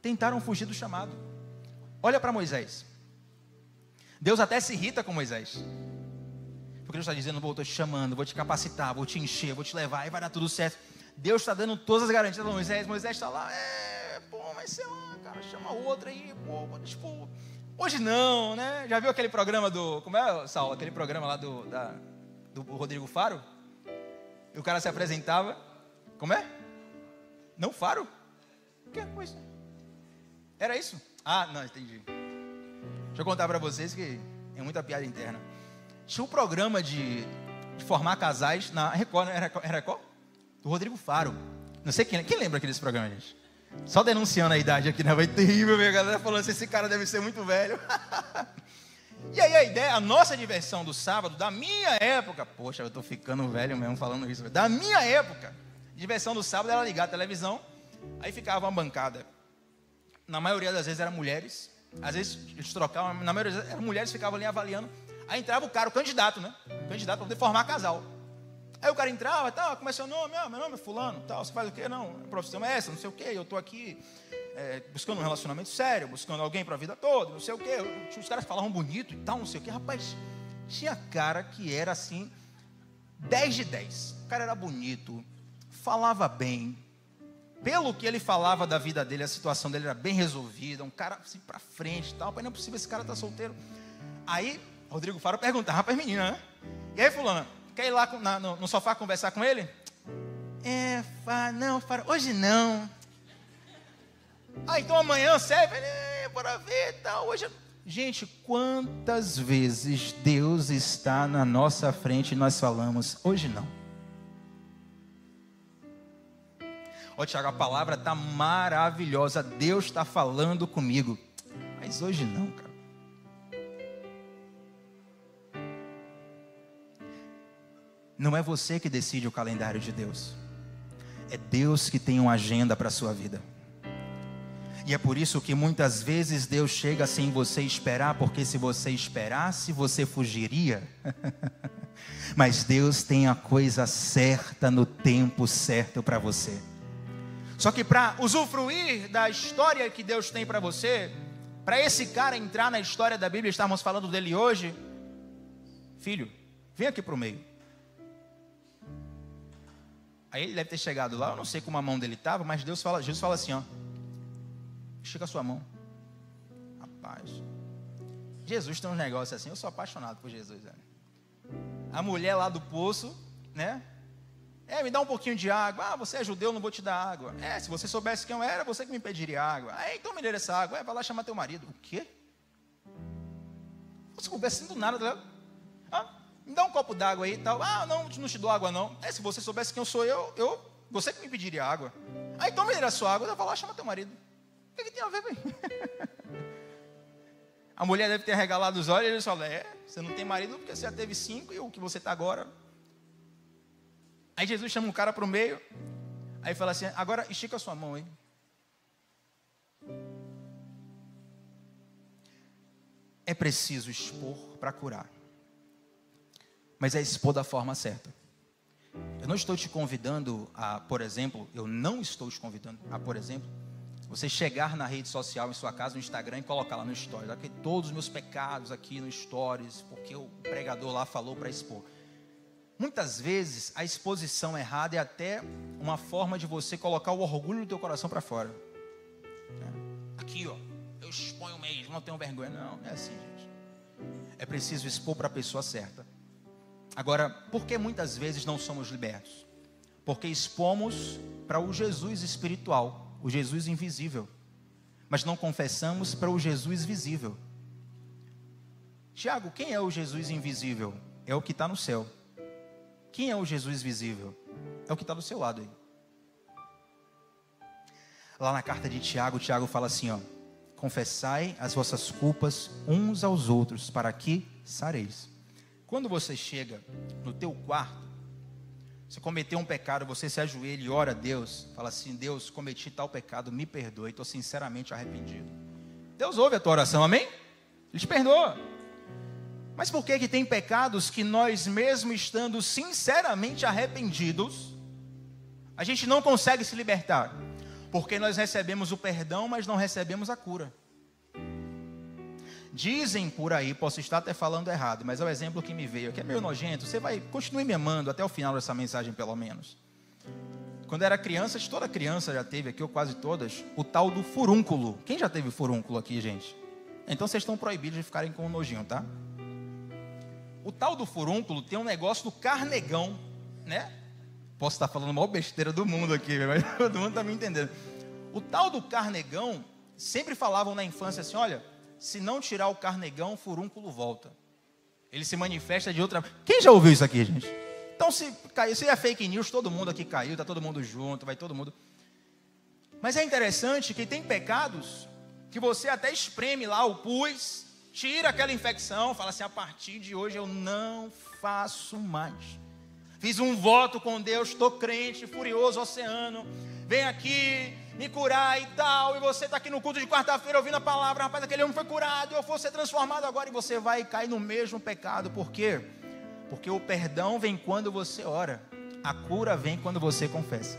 tentaram fugir do chamado. Olha para Moisés. Deus até se irrita com Moisés. Porque Deus está dizendo, estou te chamando, vou te capacitar, vou te encher, vou te levar, e vai dar tudo certo. Deus está dando todas as garantias para Moisés. Moisés está lá, mas sei lá, cara, chama outra aí, tipo, hoje não, né? Já viu aquele programa como é, Saulo? Aquele programa lá do Rodrigo Faro? E o cara se apresentava, como é? Não, Faro? Que coisa? Era isso? Ah, não, entendi. Deixa eu contar para vocês que é muita piada interna. Tinha um programa de formar casais na Record, né? Era qual? Do Rodrigo Faro. Não sei quem lembra aquele programa, gente? Só denunciando a idade aqui, né? Vai terrível ver a galera falando assim, esse cara deve ser muito velho. E aí a nossa diversão do sábado, da minha época, poxa, eu tô ficando velho mesmo falando isso, da minha época, diversão do sábado era ligar a televisão, aí ficava uma bancada. Na maioria das vezes eram mulheres, às vezes eles trocavam, na maioria das vezes eram mulheres, ficavam ali avaliando. Aí entrava o cara, o candidato, né? O candidato para poder formar casal. Aí o cara entrava, tal, como é seu nome? Meu nome é fulano, tal, você faz o quê? Não, a profissão é essa, não sei o quê, eu estou aqui buscando um relacionamento sério, buscando alguém para a vida toda, não sei o quê. Os caras falavam bonito e tal, não sei o quê. Rapaz, tinha cara que era assim, 10 de 10. O cara era bonito, falava bem. Pelo que ele falava da vida dele, a situação dele era bem resolvida, um cara assim para frente e tal. Mas não é possível, esse cara tá solteiro. Aí, Rodrigo Faro perguntava para as meninas, né? E aí, fulano, quer ir lá no sofá conversar com ele? Não, Faro, hoje não. Ah, então amanhã serve? Bora ver e tal. Hoje... Gente, quantas vezes Deus está na nossa frente e nós falamos, hoje não. Ó, Tiago, a palavra está maravilhosa, Deus está falando comigo, mas hoje não, cara. Não é você que decide o calendário de Deus. É Deus que tem uma agenda para a sua vida. E é por isso que muitas vezes Deus chega sem você esperar, porque se você esperasse, você fugiria. Mas Deus tem a coisa certa no tempo certo para você. Só que para usufruir da história que Deus tem para você, para esse cara entrar na história da Bíblia, estamos falando dele hoje, filho, vem aqui para o meio. Aí ele deve ter chegado lá, eu não sei como a mão dele estava, mas Jesus fala assim, ó, estica a sua mão. Rapaz, Jesus tem uns negócios assim, eu sou apaixonado por Jesus, velho. A mulher lá do poço, né? Me dá um pouquinho de água. Você é judeu, não vou te dar água. Se você soubesse quem eu era, você que me pediria água. Então me dê essa água. Vai lá chamar teu marido. O quê? Você conversa assim do nada, me dá um copo d'água aí e tal. Não te dou água não. Se você soubesse quem eu sou você que me pediria água. Então me dê a sua água. Vai lá chamar teu marido. O que tem a ver, velho? A mulher deve ter regalado os olhos e ele fala, você não tem marido porque você já teve 5 e o que você está agora. Aí Jesus chama um cara para o meio, aí fala assim, agora estica a sua mão aí. É preciso expor para curar, mas é expor da forma certa. Eu não estou te convidando a, por exemplo, você chegar na rede social, em sua casa, no Instagram, e colocar lá no Stories, aqui, todos os meus pecados aqui no Stories, porque o pregador lá falou para expor. Muitas vezes, a exposição errada é até uma forma de você colocar o orgulho do teu coração para fora. Aqui, ó, eu exponho mesmo, não tenho vergonha. Não é assim, gente. É preciso expor para a pessoa certa. Agora, por que muitas vezes não somos libertos? Porque expomos para o Jesus espiritual, o Jesus invisível, mas não confessamos para o Jesus visível. Tiago, quem é o Jesus invisível? É o que está no céu. Quem é o Jesus visível? É o que está do seu lado aí. Lá na carta de Tiago, Tiago fala assim, ó, confessai as vossas culpas uns aos outros, para que sareis. Quando você chega no teu quarto, você cometeu um pecado, você se ajoelha e ora a Deus, fala assim, Deus, cometi tal pecado, me perdoe, estou sinceramente arrependido. Deus ouve a tua oração, amém? Ele te perdoa. Mas por que tem pecados que nós, mesmo estando sinceramente arrependidos, a gente não consegue se libertar? Porque nós recebemos o perdão, mas não recebemos a cura. Dizem por aí, posso estar até falando errado, mas é o exemplo que me veio, que é meio nojento. Você vai, continue me amando até o final dessa mensagem, pelo menos. Quando era criança, toda criança já teve aqui, ou quase todas, o tal do furúnculo. Quem já teve furúnculo aqui, gente? Então vocês estão proibidos de ficarem com o nojinho, tá? O tal do furúnculo tem um negócio do carnegão, né? Posso estar falando a maior besteira do mundo aqui, mas todo mundo está me entendendo. O tal do carnegão, sempre falavam na infância assim, olha, se não tirar o carnegão, o furúnculo volta. Ele se manifesta de outra... Quem já ouviu isso aqui, gente? Então, se é fake news, todo mundo aqui caiu, está todo mundo junto, vai todo mundo... Mas é interessante que tem pecados que você até espreme lá o pus, tira aquela infecção, fala assim, a partir de hoje eu não faço mais. Fiz um voto com Deus, estou crente, furioso, oceano, vem aqui me curar e tal, e você está aqui no culto de quarta-feira ouvindo a palavra, rapaz, aquele homem foi curado, eu vou ser transformado agora, e você vai cair no mesmo pecado. Por quê? Porque o perdão vem quando você ora, a cura vem quando você confessa.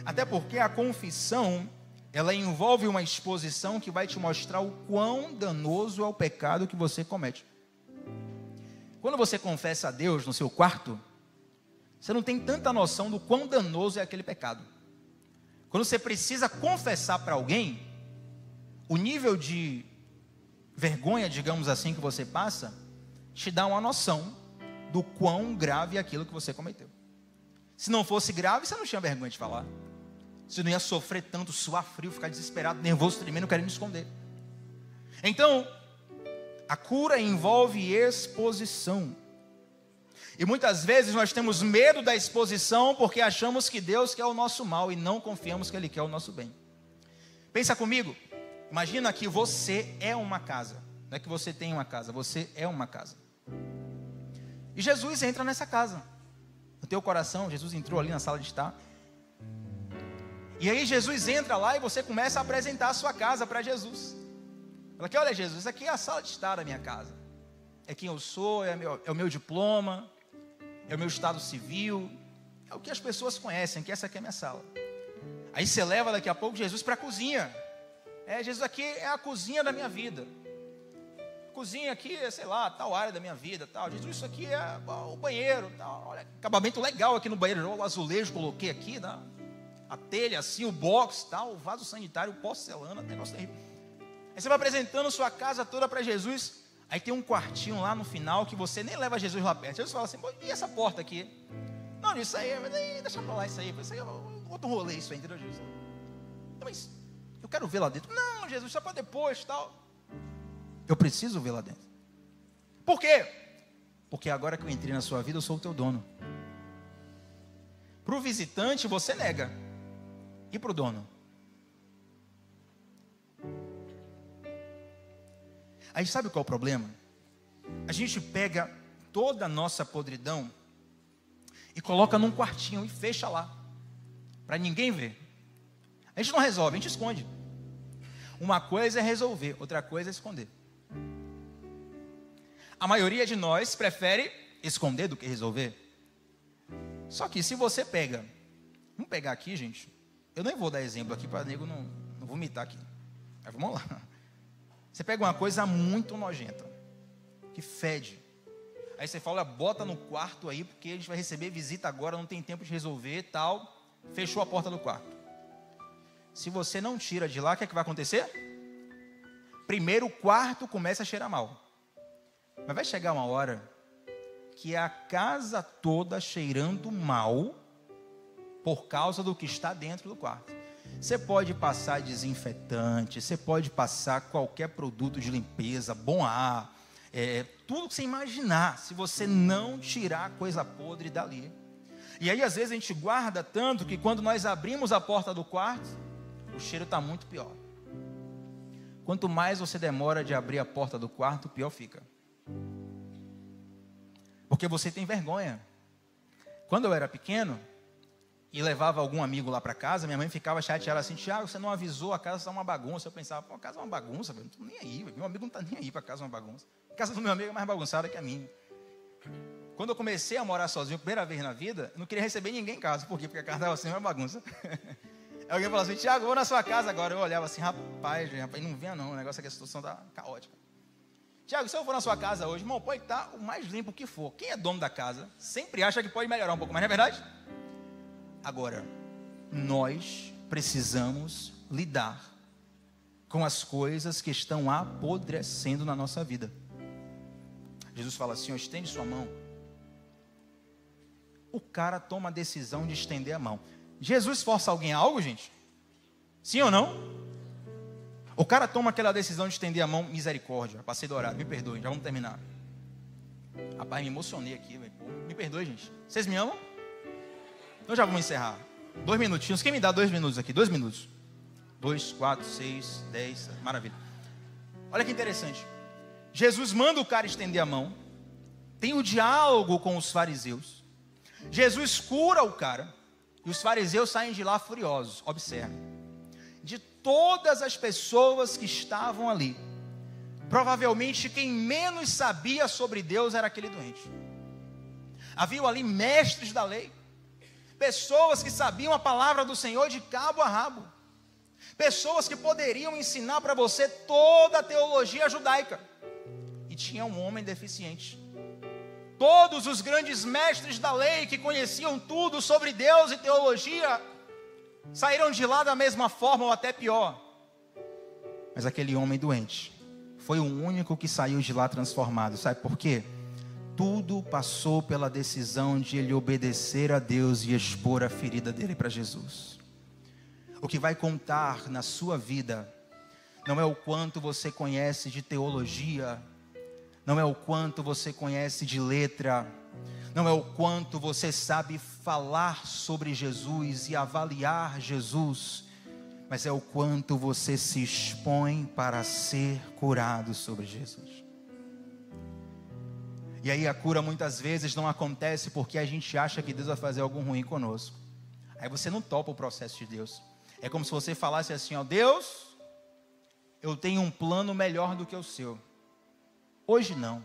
Até porque a confissão, ela envolve uma exposição que vai te mostrar o quão danoso é o pecado que você comete. Quando você confessa a Deus no seu quarto, você não tem tanta noção do quão danoso é aquele pecado. Quando você precisa confessar para alguém, o nível de vergonha, digamos assim, que você passa, te dá uma noção do quão grave é aquilo que você cometeu. Se não fosse grave, você não tinha vergonha de falar. Você não ia sofrer tanto, suar frio, ficar desesperado, nervoso, tremendo, querendo esconder. Então, a cura envolve exposição. E muitas vezes nós temos medo da exposição porque achamos que Deus quer o nosso mal e não confiamos que Ele quer o nosso bem. Pensa comigo, imagina que você é uma casa. Não é que você tem uma casa, você é uma casa. E Jesus entra nessa casa. No teu coração, Jesus entrou ali na sala de estar. E aí Jesus entra lá e você começa a apresentar a sua casa para Jesus. Fala aqui, olha Jesus, isso aqui é a sala de estar da minha casa. É quem eu sou, é o meu diploma, é o meu estado civil, é o que as pessoas conhecem, que essa aqui é a minha sala. Aí você leva daqui a pouco Jesus para a cozinha. Jesus, aqui é a cozinha da minha vida. Cozinha aqui é, sei lá, tal área da minha vida, tal. Jesus, isso aqui é o banheiro, tal. Olha, acabamento legal aqui no banheiro, o azulejo coloquei aqui, tá? A telha assim, o box, tal, o vaso sanitário, o porcelana, negócio terrível. Aí você vai apresentando sua casa toda para Jesus. Aí tem um quartinho lá no final que você nem leva Jesus lá perto. Jesus fala assim, e essa porta aqui? Não, isso aí, deixa pra lá isso aí é outro rolê isso aí, entendeu, Jesus? Mas eu quero ver lá dentro. Não, Jesus, só para depois, tal. Eu preciso ver lá dentro. Por quê? Porque agora que eu entrei na sua vida, eu sou o teu dono. Para o visitante, você nega. E para o dono? Aí sabe qual é o problema? A gente pega toda a nossa podridão e coloca num quartinho e fecha lá, para ninguém ver. A gente não resolve, a gente esconde. Uma coisa é resolver, outra coisa é esconder. A maioria de nós prefere esconder do que resolver. Só que se você pega, vamos pegar aqui, gente. Eu nem vou dar exemplo aqui para nego não vomitar aqui. Mas vamos lá. Você pega uma coisa muito nojenta, que fede. Aí você fala, bota no quarto aí, porque a gente vai receber visita agora, não tem tempo de resolver, tal. Fechou a porta do quarto. Se você não tira de lá, o que é que vai acontecer? Primeiro o quarto começa a cheirar mal. Mas vai chegar uma hora que é a casa toda cheirando mal por causa do que está dentro do quarto. Você pode passar desinfetante, você pode passar qualquer produto de limpeza, bom ar, tudo que você imaginar, se você não tirar a coisa podre dali. E aí às vezes a gente guarda tanto que quando nós abrimos a porta do quarto, o cheiro está muito pior. Quanto mais você demora de abrir a porta do quarto, pior fica. Porque você tem vergonha. Quando eu era pequeno e levava algum amigo lá para casa, minha mãe ficava chateada assim, Tiago, você não avisou, a casa está uma bagunça. Eu pensava, a casa é uma bagunça, velho, não estou nem aí, meu amigo não está nem aí para a casa é uma bagunça. A casa do meu amigo é mais bagunçada que a minha. Quando eu comecei a morar sozinho, primeira vez na vida, eu não queria receber ninguém em casa. Por quê? Porque a casa estava assim, uma bagunça. Alguém falou assim, Tiago, vou na sua casa agora. Eu olhava assim, rapaz, não venha não, o negócio é que a situação está caótica. Tiago, se eu for na sua casa hoje, irmão, pode estar o mais limpo que for. Quem é dono da casa sempre acha que pode melhorar um pouco, mas não é verdade? Agora, nós precisamos lidar com as coisas que estão apodrecendo na nossa vida. Jesus fala assim, estende sua mão. O cara toma a decisão de estender a mão. Jesus força alguém a algo, gente? Sim ou não? O cara toma aquela decisão de estender a mão, misericórdia, passei do horário, me perdoe, já vamos terminar. Rapaz, me emocionei aqui, véio. Pô, me perdoe, gente. Vocês me amam? Então já vamos encerrar. 2 minutinhos, quem me dá 2 minutos aqui? 2 minutos. 2, 4, 6, 10, maravilha. Olha que interessante. Jesus manda o cara estender a mão, tem o diálogo com os fariseus. Jesus cura o cara, e os fariseus saem de lá furiosos. Observe. De todas as pessoas que estavam ali, provavelmente quem menos sabia sobre Deus era aquele doente. Havia ali mestres da lei, pessoas que sabiam a palavra do Senhor de cabo a rabo, pessoas que poderiam ensinar para você toda a teologia judaica, e tinha um homem deficiente. Todos os grandes mestres da lei que conheciam tudo sobre Deus e teologia saíram de lá da mesma forma ou até pior. Mas aquele homem doente foi o único que saiu de lá transformado. Sabe por quê? Tudo passou pela decisão de ele obedecer a Deus e expor a ferida dele para Jesus. O que vai contar na sua vida não é o quanto você conhece de teologia, não é o quanto você conhece de letra, não é o quanto você sabe falar sobre Jesus e avaliar Jesus, mas é o quanto você se expõe para ser curado sobre Jesus. E aí a cura muitas vezes não acontece porque a gente acha que Deus vai fazer algo ruim conosco. Aí você não topa o processo de Deus. É como se você falasse assim, ó, Deus, eu tenho um plano melhor do que o seu. Hoje não.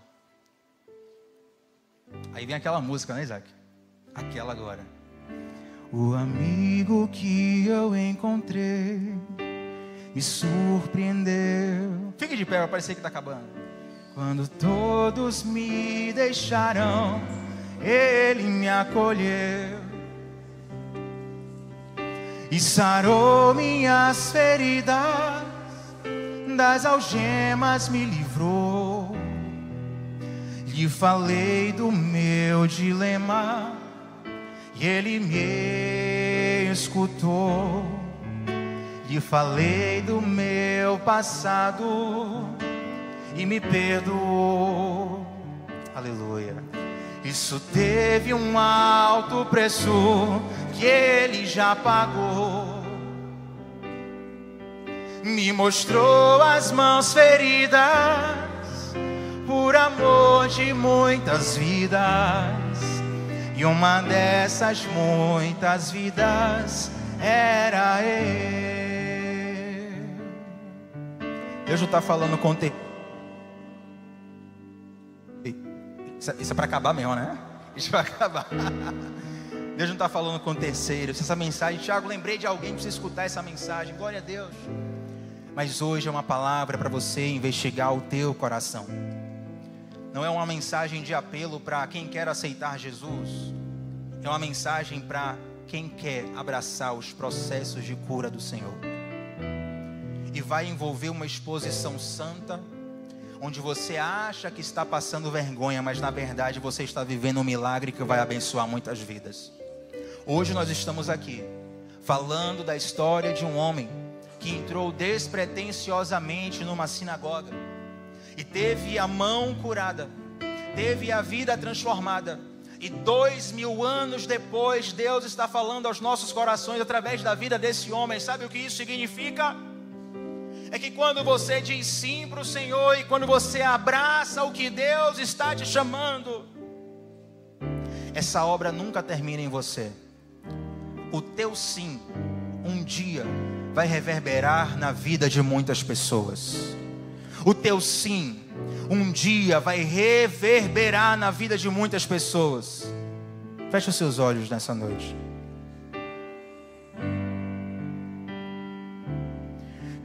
Aí vem aquela música, né, Isaac? Aquela agora. O amigo que eu encontrei me surpreendeu. Fique de pé, vai parecer que está acabando. Quando todos me deixaram, Ele me acolheu e sarou minhas feridas, das algemas me livrou. Lhe falei do meu dilema e Ele me escutou. Lhe falei do meu passado e me perdoou. Aleluia. Isso teve um alto preço que Ele já pagou. Me mostrou as mãos feridas por amor de muitas vidas, e uma dessas muitas vidas era Ele. Deus não está falando com isso é para acabar mesmo, né? Isso é para acabar. Deus não está falando com terceiros. Essa mensagem, Tiago, lembrei de alguém que precisa escutar essa mensagem. Glória a Deus. Mas hoje é uma palavra para você investigar o teu coração. Não é uma mensagem de apelo para quem quer aceitar Jesus. É uma mensagem para quem quer abraçar os processos de cura do Senhor. E vai envolver uma exposição santa, onde você acha que está passando vergonha, mas na verdade você está vivendo um milagre que vai abençoar muitas vidas. Hoje nós estamos aqui falando da história de um homem que entrou despretensiosamente numa sinagoga e teve a mão curada, teve a vida transformada. E 2000 anos depois, Deus está falando aos nossos corações através da vida desse homem. Sabe o que isso significa? É que quando você diz sim para o Senhor e quando você abraça o que Deus está te chamando, essa obra nunca termina em você. O teu sim, um dia, vai reverberar na vida de muitas pessoas. O teu sim, um dia, vai reverberar na vida de muitas pessoas. Feche os seus olhos nessa noite.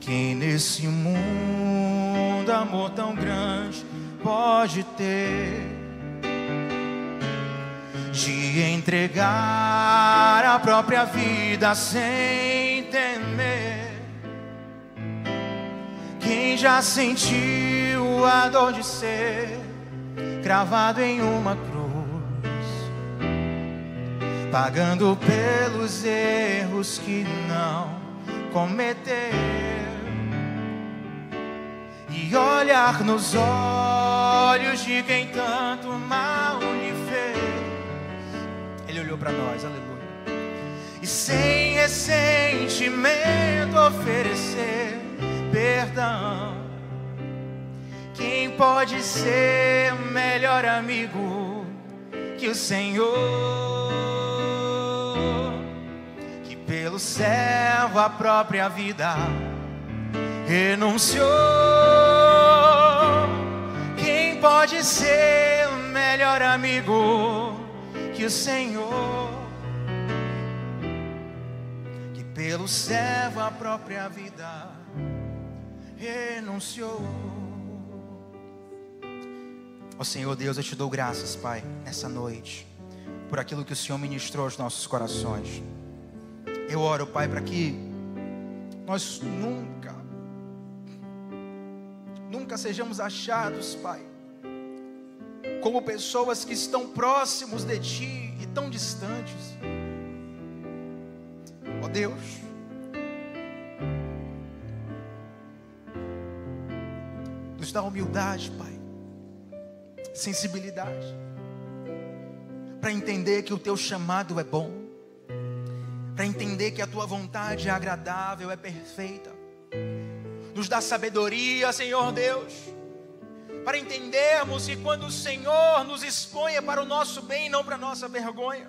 Quem nesse mundo amor tão grande pode ter, de entregar a própria vida sem temer? Quem já sentiu a dor de ser cravado em uma cruz, pagando pelos erros que não cometeu, e olhar nos olhos de quem tanto mal lhe fez? Ele olhou para nós, aleluia, e sem ressentimento oferecer perdão. Quem pode ser melhor amigo que o Senhor, que pelo servo a própria vida renunciou? Quem pode ser melhor amigo que o Senhor, que pelo servo a própria vida renunciou? Ó Senhor Deus, eu te dou graças, Pai, nessa noite, por aquilo que o Senhor ministrou aos nossos corações. Eu oro, Pai, para que nós nunca sejamos achados, Pai, como pessoas que estão próximos de Ti e tão distantes. Ó Deus, nos dá humildade, Pai, sensibilidade, para entender que o Teu chamado é bom, para entender que a Tua vontade é agradável, é perfeita. Nos dá sabedoria, Senhor Deus, para entendermos que quando o Senhor nos expõe é para o nosso bem e não para a nossa vergonha.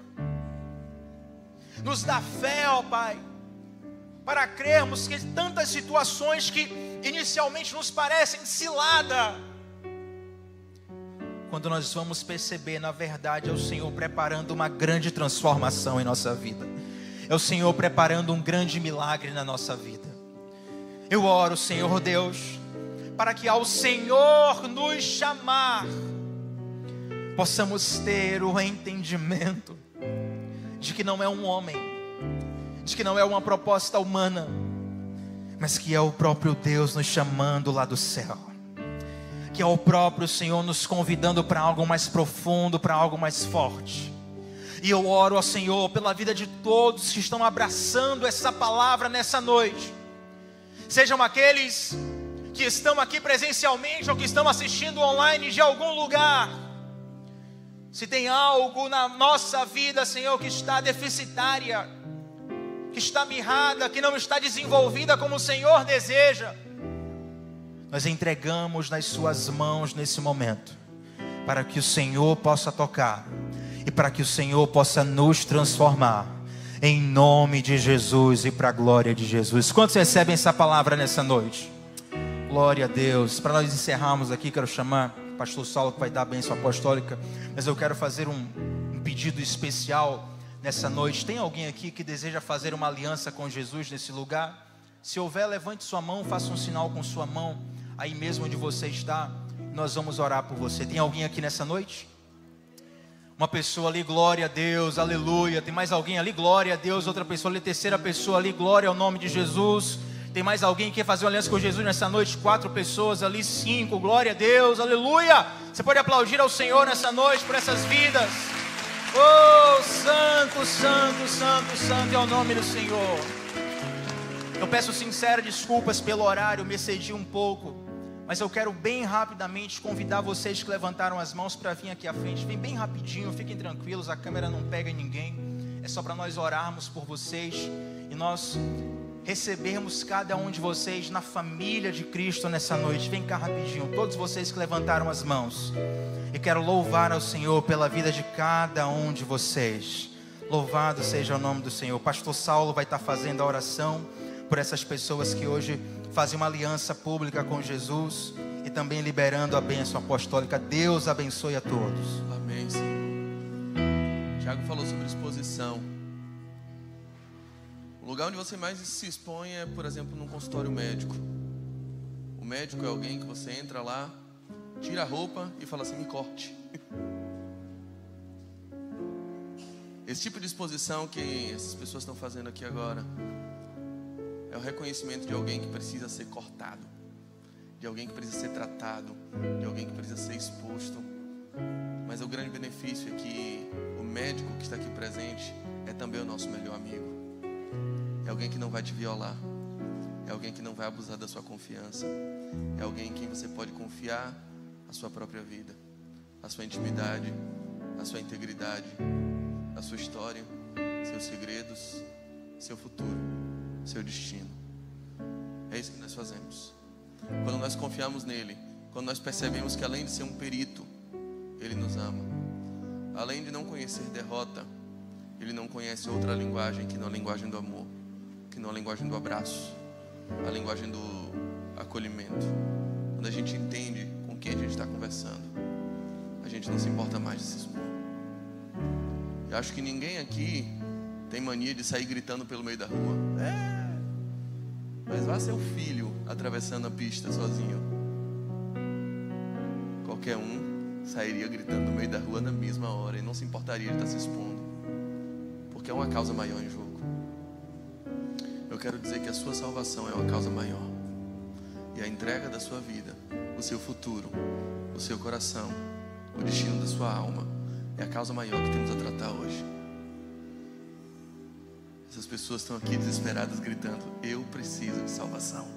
Nos dá fé, ó Pai, para crermos que tantas situações que inicialmente nos parecem cilada, quando nós vamos perceber, na verdade, é o Senhor preparando uma grande transformação em nossa vida. É o Senhor preparando um grande milagre na nossa vida. Eu oro, Senhor Deus, para que ao Senhor nos chamar, possamos ter o entendimento de que não é um homem, de que não é uma proposta humana, mas que é o próprio Deus nos chamando lá do céu, que é o próprio Senhor nos convidando para algo mais profundo, para algo mais forte. E eu oro ao Senhor pela vida de todos que estão abraçando essa palavra nessa noite, sejam aqueles que estão aqui presencialmente ou que estão assistindo online de algum lugar. Se tem algo na nossa vida, Senhor, que está deficitária, que está mirrada, que não está desenvolvida como o Senhor deseja, nós entregamos nas suas mãos nesse momento, para que o Senhor possa tocar e para que o Senhor possa nos transformar, em nome de Jesus e para a glória de Jesus. Quantos recebem essa palavra nessa noite? Glória a Deus. Para nós encerrarmos aqui, quero chamar o pastor Saulo, que vai dar a bênção apostólica, mas eu quero fazer um pedido especial nessa noite. Tem alguém aqui que deseja fazer uma aliança com Jesus nesse lugar? Se houver, levante sua mão, faça um sinal com sua mão, aí mesmo onde você está, nós vamos orar por você. Tem alguém aqui nessa noite? Uma pessoa ali, glória a Deus, aleluia. Tem mais alguém ali, glória a Deus. Outra pessoa ali, terceira pessoa ali, glória ao nome de Jesus. Tem mais alguém que quer fazer uma aliança com Jesus nessa noite? 4 pessoas ali, 5, glória a Deus, aleluia. Você pode aplaudir ao Senhor nessa noite por essas vidas. Oh, santo, santo, santo, santo é o nome do Senhor. Eu peço sinceras desculpas pelo horário, me excedi um pouco, mas eu quero bem rapidamente convidar vocês que levantaram as mãos para vir aqui à frente. Vem bem rapidinho, fiquem tranquilos, a câmera não pega em ninguém. É só para nós orarmos por vocês e nós recebermos cada um de vocês na família de Cristo nessa noite. Vem cá rapidinho, todos vocês que levantaram as mãos. Eu quero louvar ao Senhor pela vida de cada um de vocês. Louvado seja o nome do Senhor. O pastor Saulo vai estar fazendo a oração por essas pessoas que hoje fazem uma aliança pública com Jesus e também liberando a bênção apostólica. Deus abençoe a todos. Amém, Senhor. Tiago falou sobre exposição. O lugar onde você mais se expõe é, por exemplo, num consultório médico. O médico é alguém que você entra lá, tira a roupa e fala assim: me corte. Esse tipo de exposição que essas pessoas estão fazendo aqui agora é o reconhecimento de alguém que precisa ser cortado, de alguém que precisa ser tratado, de alguém que precisa ser exposto. Mas o grande benefício é que o médico que está aqui presente é também o nosso melhor amigo. É alguém que não vai te violar, é alguém que não vai abusar da sua confiança, é alguém em quem você pode confiar a sua própria vida, a sua intimidade, a sua integridade, a sua história, seus segredos, seu futuro, seu destino. É isso que nós fazemos. Quando nós confiamos nele, quando nós percebemos que além de ser um perito, ele nos ama. Além de não conhecer derrota, ele não conhece outra linguagem que não a linguagem do amor, que não a linguagem do abraço, a linguagem do acolhimento. Quando a gente entende com quem a gente está conversando, a gente não se importa mais de se expor. Eu acho que ninguém aqui tem mania de sair gritando pelo meio da rua. Mas vá seu filho atravessando a pista sozinho. Qualquer um sairia gritando no meio da rua na mesma hora e não se importaria de estar se expondo, porque é uma causa maior em jogo. Eu quero dizer que a sua salvação é uma causa maior, e a entrega da sua vida, o seu futuro, o seu coração, o destino da sua alma é a causa maior que temos a tratar hoje. Essas pessoas estão aqui desesperadas gritando: eu preciso de salvação,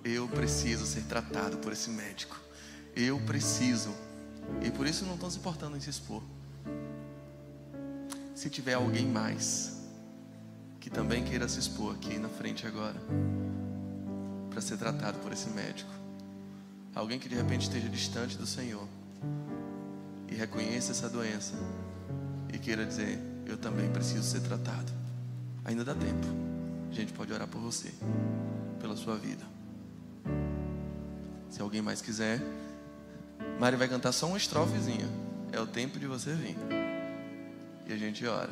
eu preciso ser tratado por esse médico, eu preciso. E por isso não estão se importando em se expor. Se tiver alguém mais que também queira se expor aqui na frente agora, para ser tratado por esse médico, alguém que de repente esteja distante do Senhor e reconheça essa doença e queira dizer: eu também preciso ser tratado, ainda dá tempo. a gente pode orar por você, pela sua vida. Se alguém mais quiser, Mari vai cantar só uma estrofezinha. É o tempo de você vir. E a gente ora.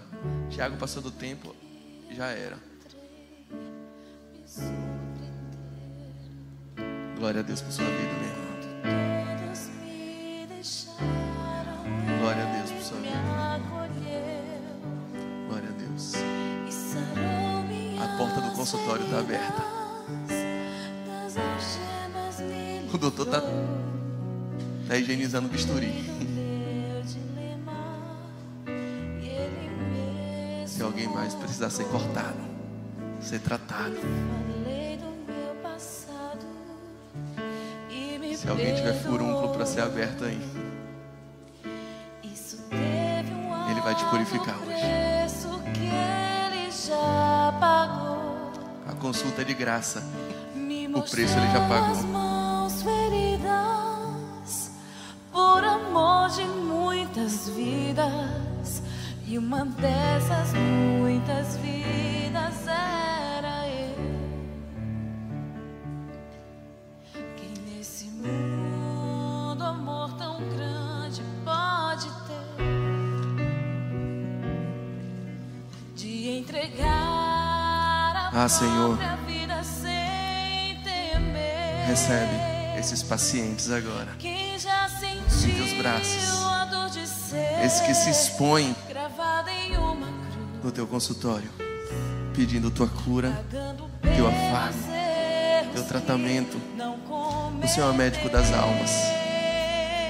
Tiago passou do tempo, já era. Glória a Deus por sua vida, meu irmão. Glória a Deus por sua vida. Glória a Deus. A porta do consultório está aberta. O doutor está higienizando o bisturi. Se alguém mais precisar ser cortado, ser tratado, se alguém tiver furúnculo para ser aberto aí, Ele vai te purificar hoje. A consulta é de graça. O preço Ele já pagou. Por amor de muitas vidas, e uma dessas muitas vidas era eu. Quem nesse mundo amor tão grande pode ter, de entregar a Senhor, própria vida sem temer. recebe esses pacientes agora Quem já sentiu em teus braços, a dor de ser esses que se expõem gravada em uma cruz, no teu consultório, pedindo tua cura, pagando teu pelos afago, erros teu tratamento. que não O Senhor é médico das almas,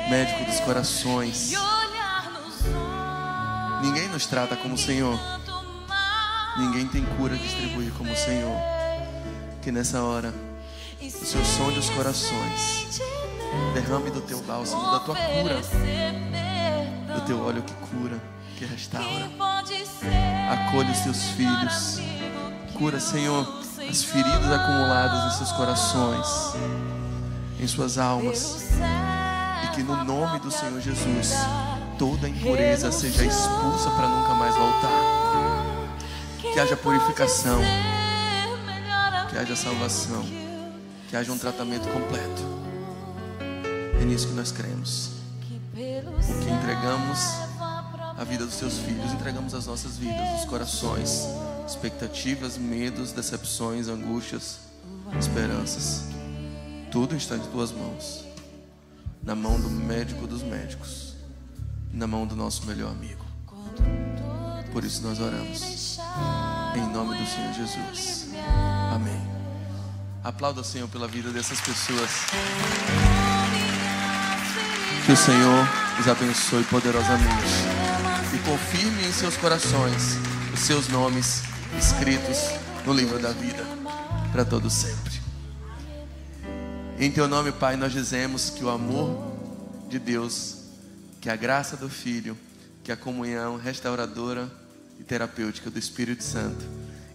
médico dos corações. e olhar nos olhos. Ninguém nos trata como o Senhor. Tanto mal Ninguém tem cura a distribuir como o Senhor. Que nessa hora e o Senhor sonde os corações, derrame do teu bálsamo, da tua cura, do teu óleo que cura, que restaura. Acolhe os teus filhos. Cura, Senhor, as feridas acumuladas em seus corações, em suas almas. E que no nome do Senhor Jesus, toda impureza seja expulsa para nunca mais voltar. Que haja purificação, que haja salvação, que haja um tratamento completo. É nisso que nós cremos. Que entregamos a vida dos teus filhos, entregamos as nossas vidas, os corações, expectativas, medos, decepções, angústias, esperanças. Tudo está em tuas mãos, na mão do médico dos médicos, na mão do nosso melhor amigo. Por isso nós oramos, em nome do Senhor Jesus. Amém. Aplauda o Senhor pela vida dessas pessoas. Que o Senhor os abençoe poderosamente e confirme em seus corações os seus nomes escritos no livro da vida para todo sempre. Em teu nome, Pai, nós dizemos que o amor de Deus, que a graça do Filho, que a comunhão restauradora e terapêutica do Espírito Santo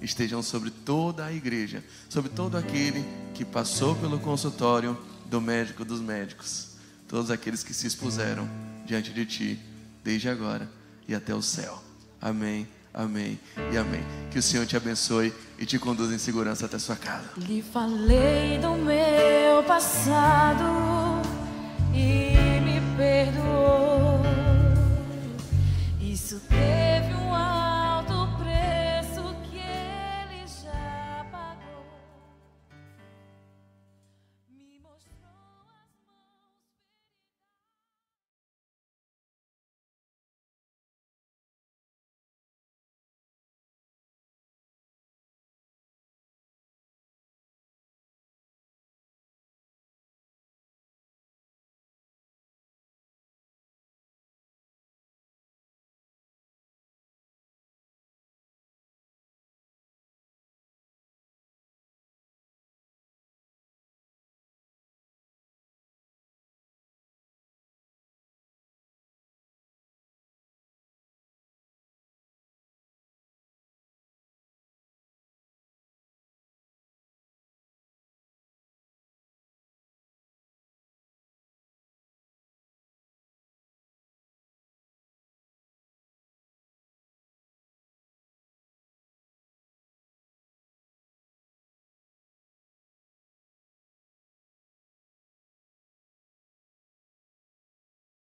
estejam sobre toda a igreja, sobre todo aquele que passou pelo consultório do médico dos médicos, todos aqueles que se expuseram diante de Ti, desde agora e até o céu. Amém, amém e amém. Que o Senhor te abençoe e te conduza em segurança até a sua casa. Lhe falei do meu passado e me perdoou. Isso